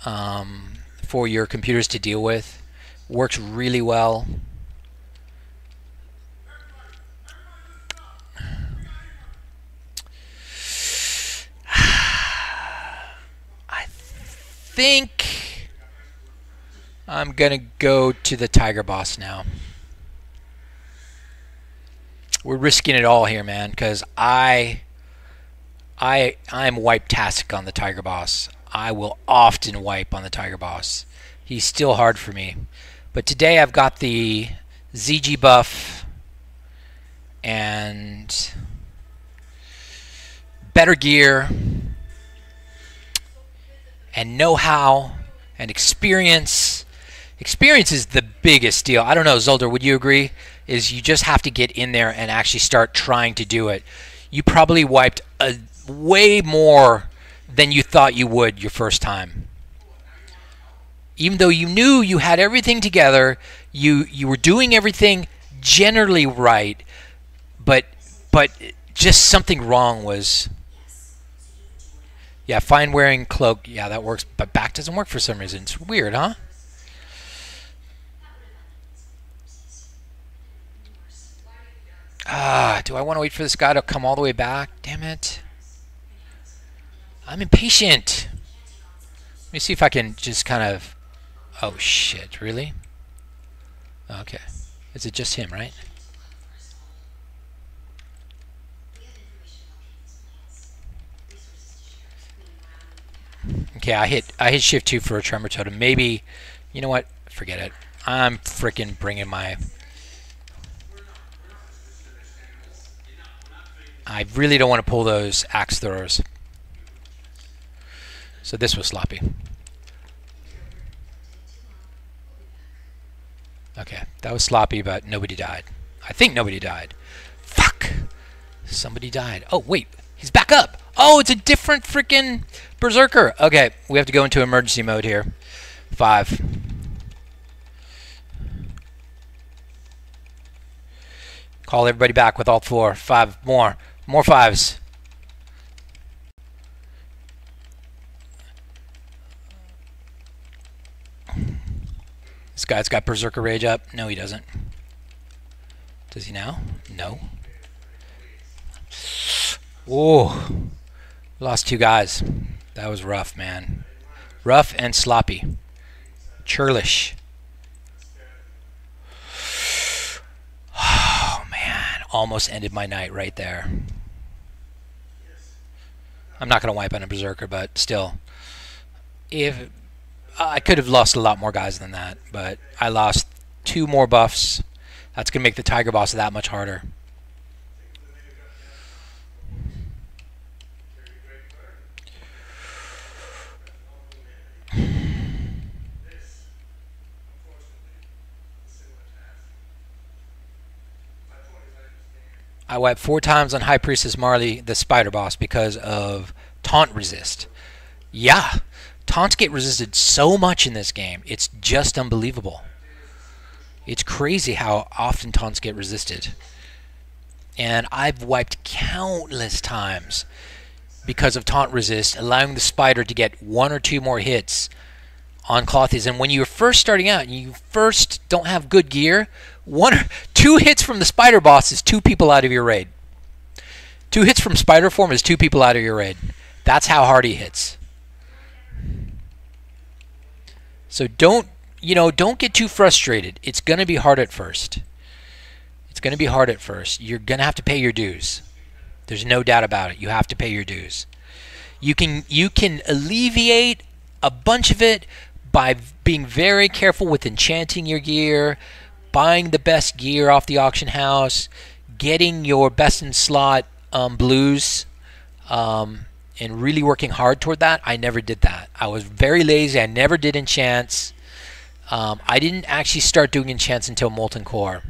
for your computers to deal with. Works really well. I think I'm gonna go to the Tiger boss now. We're risking it all here, man, because I'm wipe-tastic on the Tiger boss. I will often wipe on the Tiger boss. He's still hard for me. But today I've got the ZG buff and better gear and know-how and experience. Experience is the biggest deal. I don't know, Zolder, would you agree? Is you just have to get in there and actually start trying to do it. You probably wiped way more than you thought you would your first time. Even though you knew you had everything together, you were doing everything generally right, but just something wrong was. Yeah, fine wearing cloak. Yeah, that works, but back doesn't work for some reason. It's weird, huh? Do I want to wait for this guy to come all the way back? Damn it. I'm impatient. Let me see if I can just kind of... Oh, shit. Really? Okay. Is it just him, right? Okay, I hit shift 2 for a tremor totem. Maybe... You know what? Forget it. I'm freaking bringing my... I really don't want to pull those axe throwers. So this was sloppy. Okay, that was sloppy, but nobody died. I think nobody died. Fuck! Somebody died. Oh, wait. He's back up! Oh, it's a different freaking berserker! Okay, we have to go into emergency mode here. 5. Call everybody back with all 4. 5 more. More 5s. This guy's got Berserker Rage up. No, he doesn't. Does he now? No. Oh, lost 2 guys. That was rough, man. Rough and sloppy. Churlish. Oh, man. Almost ended my night right there. I'm not going to wipe on a berserker, but still. If I could have lost a lot more guys than that, but I lost 2 more buffs. That's going to make the Tiger Boss that much harder. I wiped 4 times on High Priestess Marley, the Spider Boss, because of taunt resist. Yeah, taunts get resisted so much in this game. It's just unbelievable. It's crazy how often taunts get resisted. And I've wiped countless times because of taunt resist, allowing the spider to get 1 or 2 more hits on Clothies. And when you're first starting out and you first don't have good gear, 1 or 2 hits from the spider boss is 2 people out of your raid. 2 hits from spider form is 2 people out of your raid. That's how hard he hits. So don't get too frustrated. It's going to be hard at first. It's going to be hard at first. You're going to have to pay your dues. There's no doubt about it. You have to pay your dues. You can alleviate a bunch of it by being very careful with enchanting your gear, buying the best gear off the auction house, getting your best in slot blues, and really working hard toward that. I never did that. I was very lazy. I never did enchants. I didn't actually start doing enchants until Molten Core,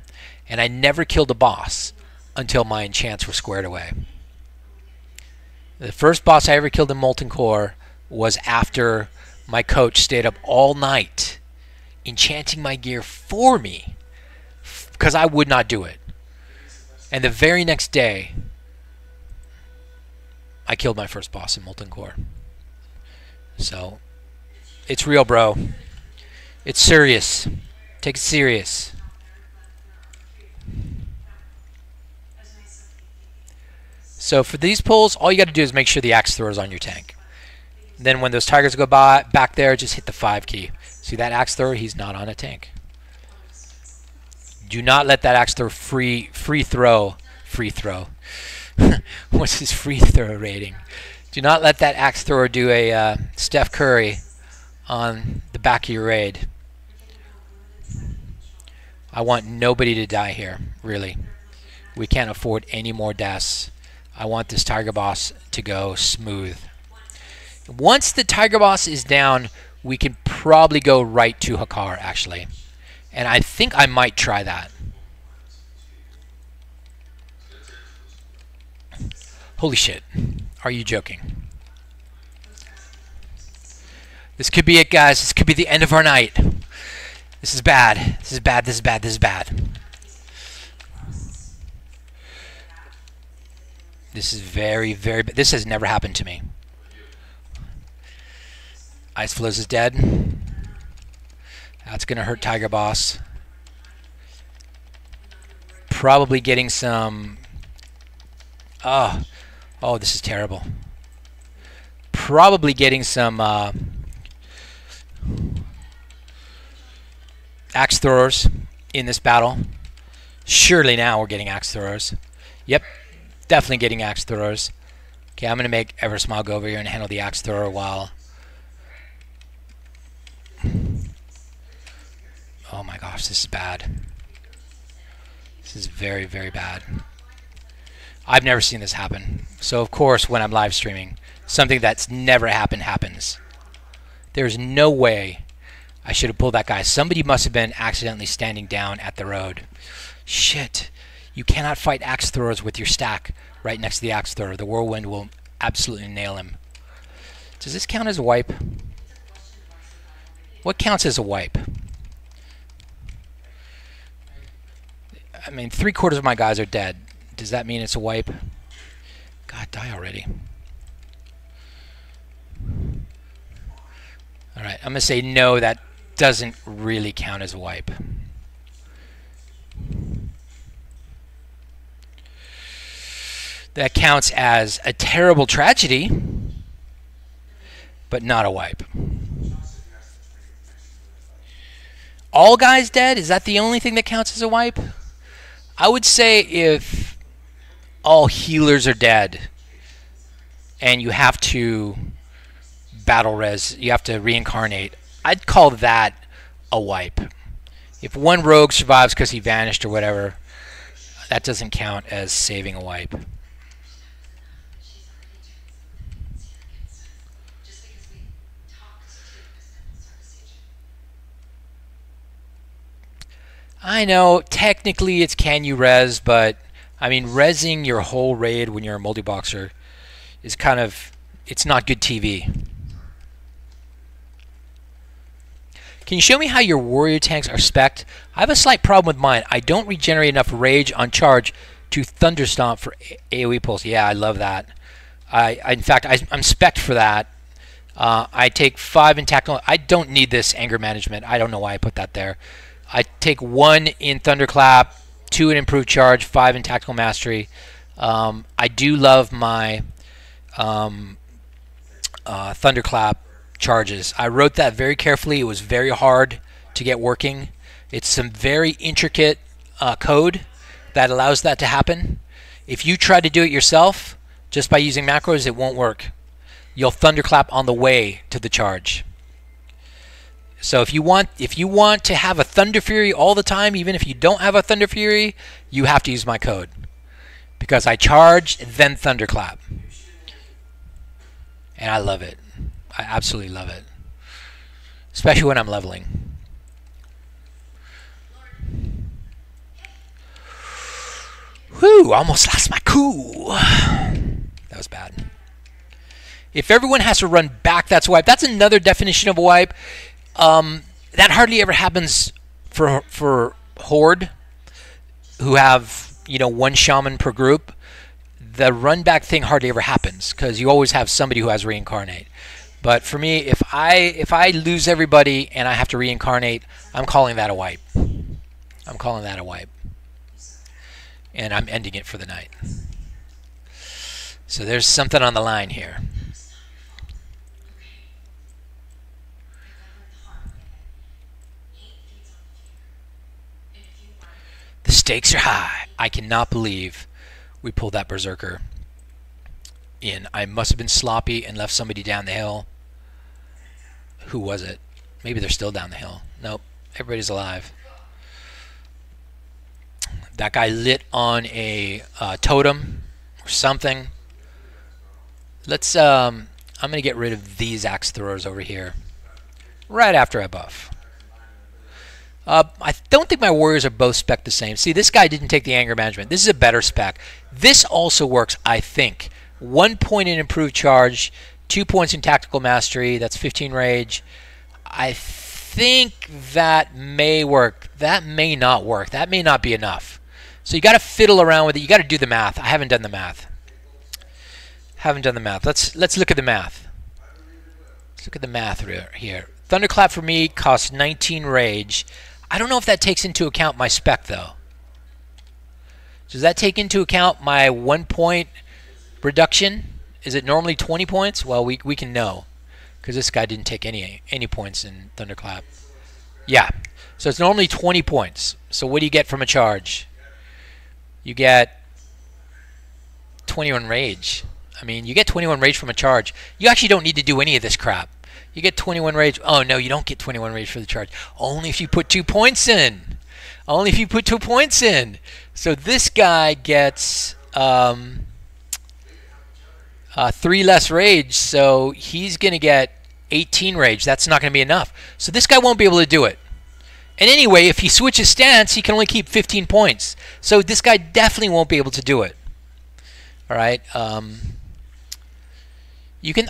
and I never killed a boss until my enchants were squared away. The first boss I ever killed in Molten Core was after my coach stayed up all night enchanting my gear for me because I would not do it. And the very next day, I killed my first boss in Molten Core. So, it's real, bro. It's serious. Take it serious. So for these pulls, all you got to do is make sure the axe thrower is on your tank. Then when those tigers go by back there, just hit the 5 key. See that axe thrower? He's not on a tank. Do not let that axe thrower free throw. What's his free throw rating? Do not let that axe thrower do a Steph Curry on the back of your raid. I want nobody to die here, really. We can't afford any more deaths. I want this Tiger Boss to go smooth. Once the Tiger Boss is down, we can probably go right to Hakar, actually. And I think I might try that. Holy shit. Are you joking? This could be it, guys. This could be the end of our night. This is bad. This is bad. This is bad. This is bad. This is very, very bad. This has never happened to me. Ice Flows is dead. That's going to hurt Tiger Boss. Probably getting some... Oh, this is terrible. Probably getting some axe throwers in this battle. Surely now we're getting axe throwers. Yep, definitely getting axe throwers. Okay, I'm going to make Eversmile go over here and handle the axe thrower while... Oh my gosh, this is bad. This is very, very bad. I've never seen this happen. So of course when I'm live streaming, something that's never happened happens. There's no way I should have pulled that guy. Somebody must have been accidentally standing down at the road. Shit. You cannot fight axe throwers with your stack right next to the axe thrower. The whirlwind will absolutely nail him. Does this count as a wipe? What counts as a wipe? I mean, 3/4 of my guys are dead. Does that mean it's a wipe? God, die already. Alright, I'm going to say no, that doesn't really count as a wipe. that counts as a terrible tragedy, but not a wipe. All guys dead? Is that the only thing that counts as a wipe? I would say if all healers are dead and you have to battle res, you have to reincarnate, I'd call that a wipe. If one rogue survives because he vanished or whatever, that doesn't count as saving a wipe. I know technically it's can you res, but I mean resing your whole raid when you're a multi-boxer is kind of, it's not good TV. Can you show me how your warrior tanks are spec'd? I have a slight problem with mine. I don't regenerate enough rage on charge to thunderstomp for AoE pulse. Yeah, I love that. In fact, I'm spec'd for that. I take 5 in tactical. I don't need this anger management. I don't know why I put that there. I take 1 in Thunderclap, 2 in Improved Charge, 5 in Tactical Mastery. I do love my Thunderclap charges. I wrote that very carefully. It was very hard to get working. It's some very intricate code that allows that to happen. If you try to do it yourself, just by using macros, it won't work. You'll Thunderclap on the way to the charge. So if you want to have a Thunder Fury all the time, even if you don't have a Thunder Fury, you have to use my code. Because I charge, then Thunderclap. And I love it. I absolutely love it. Especially when I'm leveling. Whew, almost lost my cool. That was bad. If everyone has to run back, that's a wipe. That's another definition of a wipe. That hardly ever happens for Horde, who have, you know, 1 shaman per group. The run back thing hardly ever happens because you always have somebody who has reincarnate. But for me, if I lose everybody and I have to reincarnate, I'm calling that a wipe. I'm calling that a wipe. And I'm ending it for the night. So there's something on the line here. The stakes are high. I cannot believe we pulled that berserker in. I must have been sloppy and left somebody down the hill. Who was it? Maybe they're still down the hill. Nope, everybody's alive. That guy lit on a totem or something. Let's I'm gonna get rid of these axe throwers over here right after I buff. I don't think my warriors are both spec the same. See, this guy didn't take the anger management. This is a better spec. This also works, I think. 1 point in improved charge, 2 points in tactical mastery. That's 15 rage. I think that may work. That may not work. That may not be enough. So you got to fiddle around with it. You got to do the math. I haven't done the math. Let's look at the math. Let's look at the math here. Thunderclap for me costs 19 rage. I don't know if that takes into account my spec though. Does that take into account my 1 point reduction? Is it normally 20 points? Well, we can know because this guy didn't take any points in Thunderclap. Yeah, so it's normally 20 points. So what do you get from a charge? You get 21 rage. I mean, you get 21 rage from a charge. You actually don't need to do any of this crap. You get 21 rage. Oh, no, you don't get 21 rage for the charge. Only if you put 2 points in. Only if you put 2 points in. So this guy gets 3 less rage, so he's going to get 18 rage. That's not going to be enough. So this guy won't be able to do it. And anyway, if he switches stance, he can only keep 15 points. So this guy definitely won't be able to do it. All right.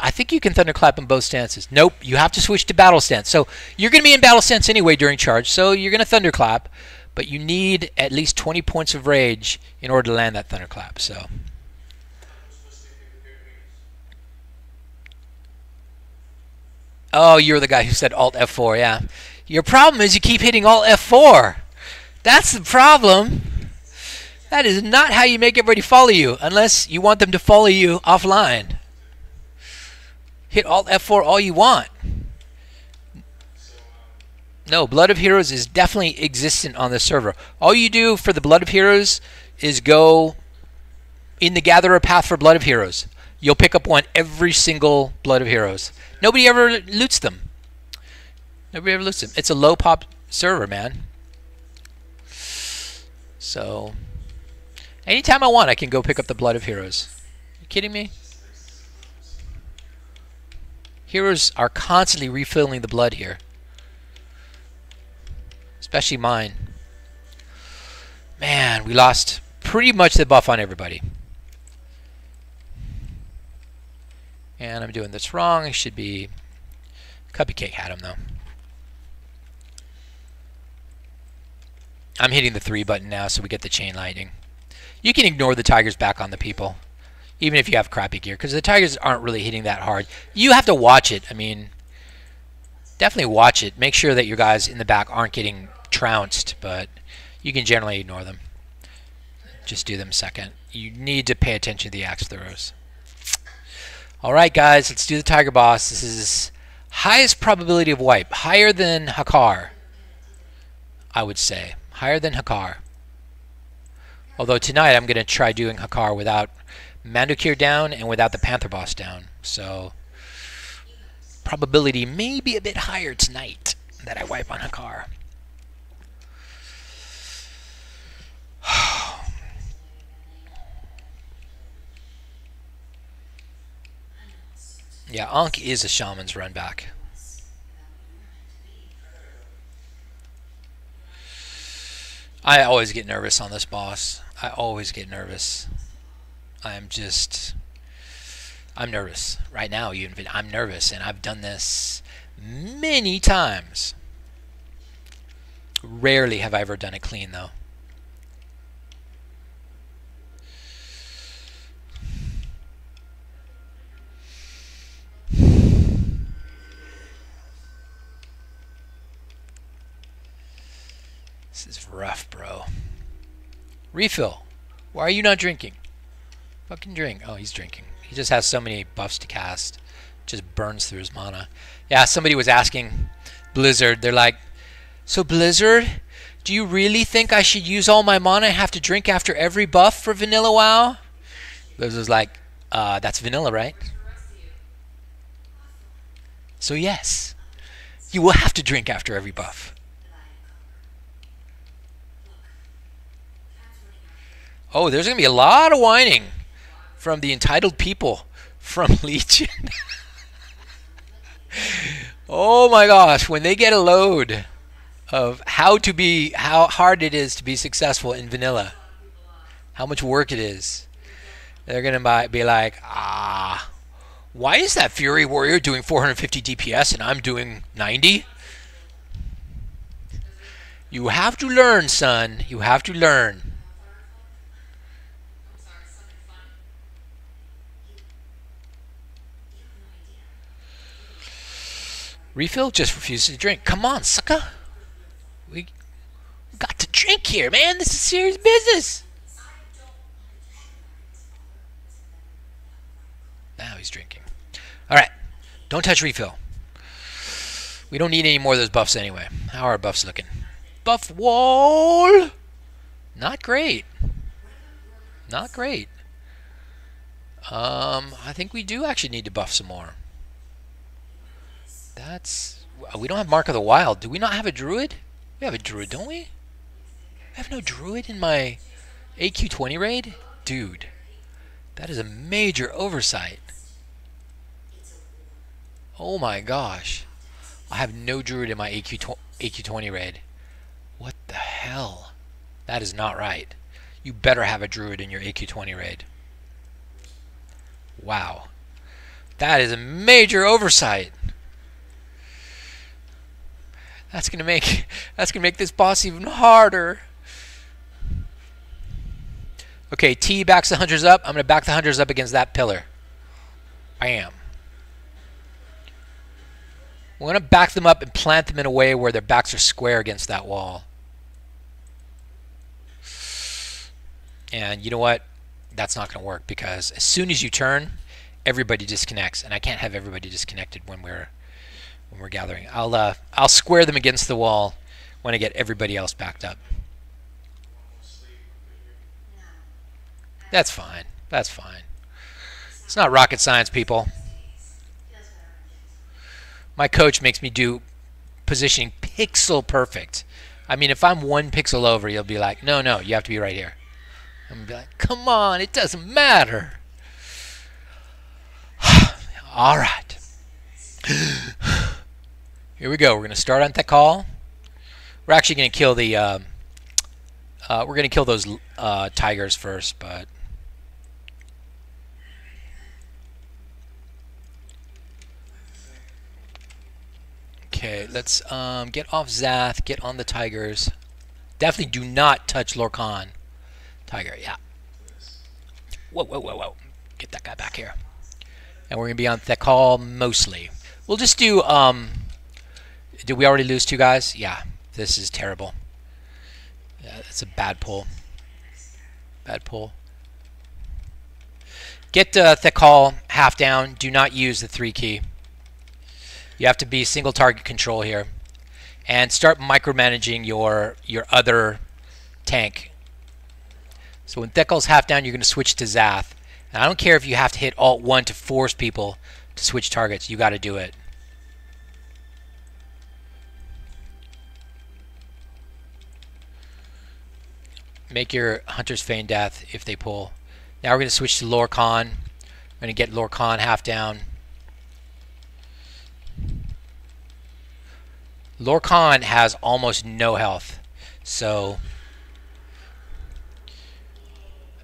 I think you can thunderclap in both stances. Nope, you have to switch to battle stance. So you're going to be in battle stance anyway during charge, so you're going to thunderclap, but you need at least 20 points of rage in order to land that thunderclap. So oh, you're the guy who said Alt F4, yeah. Your problem is you keep hitting Alt F4. That's the problem. That is not how you make everybody follow you, unless you want them to follow you offline. Hit Alt F4 all you want. No, Blood of Heroes is definitely existent on the server. All you do for the Blood of Heroes is go in the Gatherer path for Blood of Heroes. You'll pick up one every single Blood of Heroes. Nobody ever loots them. Nobody ever loots them. It's a low pop server, man. So, anytime I want, I can go pick up the Blood of Heroes. You kidding me? Heroes are constantly refilling the blood here. Especially mine. Man, we lost pretty much the buff on everybody. And I'm doing this wrong. It should be Cupcake had him though. I'm hitting the 3 button now so we get the chain lightning. You can ignore the tigers back on the people, even if you have crappy gear, because the tigers aren't really hitting that hard. You have to watch it. I mean, definitely watch it. Make sure that your guys in the back aren't getting trounced, but you can generally ignore them. Just do them second. You need to pay attention to the axe throws. Alright guys, let's do the tiger boss. This is highest probability of wipe. Higher than Hakar, I would say. Higher than Hakar. Although tonight I'm going to try doing Hakar without Mandokir down and without the Panther boss down. So probability may be a bit higher tonight that I wipe on Hakar. Yeah, Ankh is a shaman's run back. I always get nervous on this boss. I always get nervous. I'm nervous. Right now, even I'm nervous, and I've done this many times. Rarely have I ever done it clean, though. This is rough, bro. Refill. Why are you not drinking? Fucking drink. Oh, he's drinking. He just has so many buffs to cast. Just burns through his mana. Yeah, somebody was asking Blizzard. They're like, so Blizzard, do you really think I should use all my mana and have to drink after every buff for Vanilla WoW? Blizzard's like, that's vanilla, right? So yes, you will have to drink after every buff. Oh, there's going to be a lot of whining from the entitled people from Legion. Oh my gosh, when they get a load of how hard it is to be successful in vanilla, how much work it is, they're going to be like, why is that Fury Warrior doing 450 DPS and I'm doing 90? You have to learn, son. You have to learn. Refill just refuses to drink. Come on, sucker. We got to drink here, man. This is serious business. Now he's drinking. Alright. Don't touch refill. We don't need any more of those buffs anyway. How are our buffs looking? Buff wall! Not great. Not great. I think we do actually need to buff some more. We don't have Mark of the Wild. Do we not have a druid? We have a druid, don't we? I have no druid in my AQ20 raid? Dude, that is a major oversight. Oh my gosh. I have no druid in my AQ20 raid. What the hell? That is not right. You better have a druid in your AQ20 raid. Wow. That is a major oversight. That's gonna make this boss even harder. Okay, T backs the hunters up. I'm gonna back the hunters up against that pillar. Bam. We're gonna back them up and plant them in a way where their backs are square against that wall. And you know what? That's not going to work, because as soon as you turn, everybody disconnects, and I can't have everybody disconnected when we're gathering. I'll square them against the wall when I get everybody else backed up. That's fine. That's fine. It's not rocket science, people. My coach makes me do positioning pixel perfect. I mean, if I'm 1 pixel over, he'll be like, no, you have to be right here. I'm going to be like, come on, it doesn't matter. All right. Here we go. We're going to start on Thekal. We're actually going to kill the we're going to kill those tigers first, but okay, let's get off Zath, get on the tigers. Definitely do not touch Lorcan. Tiger, yeah. Whoa. Get that guy back here. And we're going to be on Thekal mostly. We'll just do, did we already lose 2 guys? Yeah, this is terrible. Yeah, that's a bad pull. Bad pull. Get Thekal half down. Do not use the 3 key. You have to be single target control here. And start micromanaging your other tank. So when Thekal's half down, you're going to switch to Zath. And I don't care if you have to hit Alt-1 to force people to switch targets. You got to do it. Make your hunters feign death if they pull. Now we're going to switch to Lorcan. We're going to get Lorcan half down. Lorcan has almost no health. So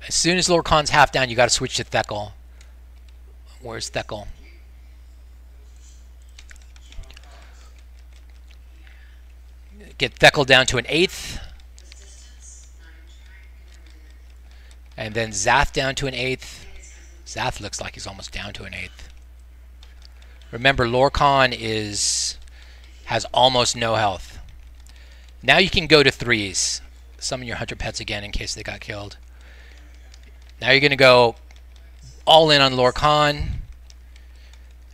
as soon as Lorcan's half down, you got to switch to Thekal. Where's Thekal? Get Thekal down to an 1/8. And then Zath down to an 1/8. Zath looks like he's almost down to an 1/8. Remember, Lorcan has almost no health. Now you can go to 3s. Summon your hunter pets again in case they got killed. Now you're going to go all in on Lorcan.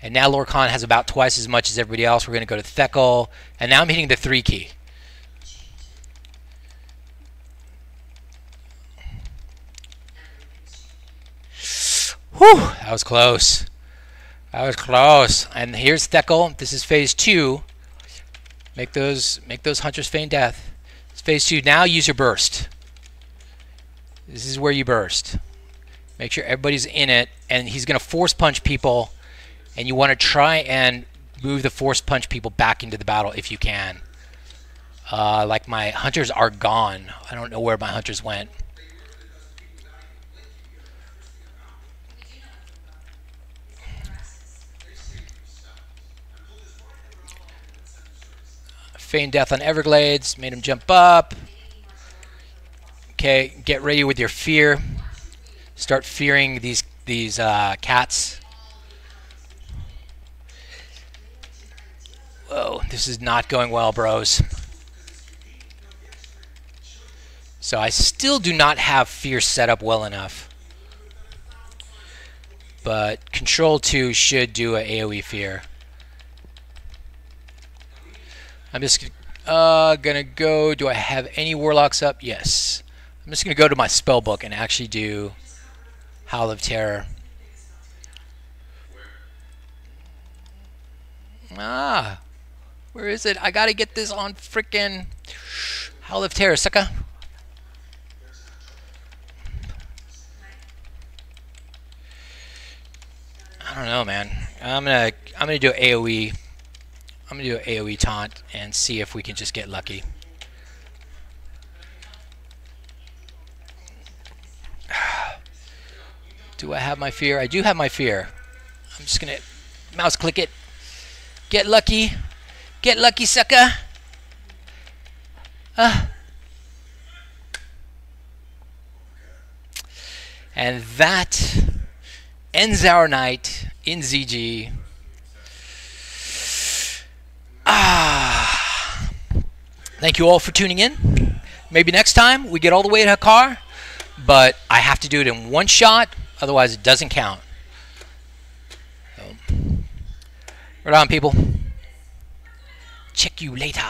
And now Lorcan has about twice as much as everybody else. We're going to go to Thekal. And now I'm hitting the 3 key. Whew, that was close. That was close. And here's Thekal. This is phase 2. Make those hunters feign death. It's phase 2. Now use your burst. This is where you burst. Make sure everybody's in it, and he's going to force punch people, and you want to try and move the force punch people back into the battle if you can. Like my hunters are gone. I don't know where my hunters went. Feign death on Everglades. Made him jump up. Okay, get ready with your fear. Start fearing these cats. Whoa, this is not going well, bros. So I still do not have fear set up well enough. But Control 2 should do an AoE fear. I'm just gonna go. Do I have any warlocks up? Yes. I'm just gonna go to my spell book and actually do Howl of Terror. Where is it? I gotta get this on frickin' Howl of Terror, sucker. I don't know, man. I'm gonna do AoE. I'm gonna do an AoE taunt and see if we can just get lucky. Do I have my fear? I do have my fear. I'm just gonna mouse click it. Get lucky. Get lucky, sucker. And that ends our night in ZG. Thank you all for tuning in. Maybe next time we get all the way to Hakar. but I have to do it in one shot, otherwise it doesn't count. So, right on, people. Check you later.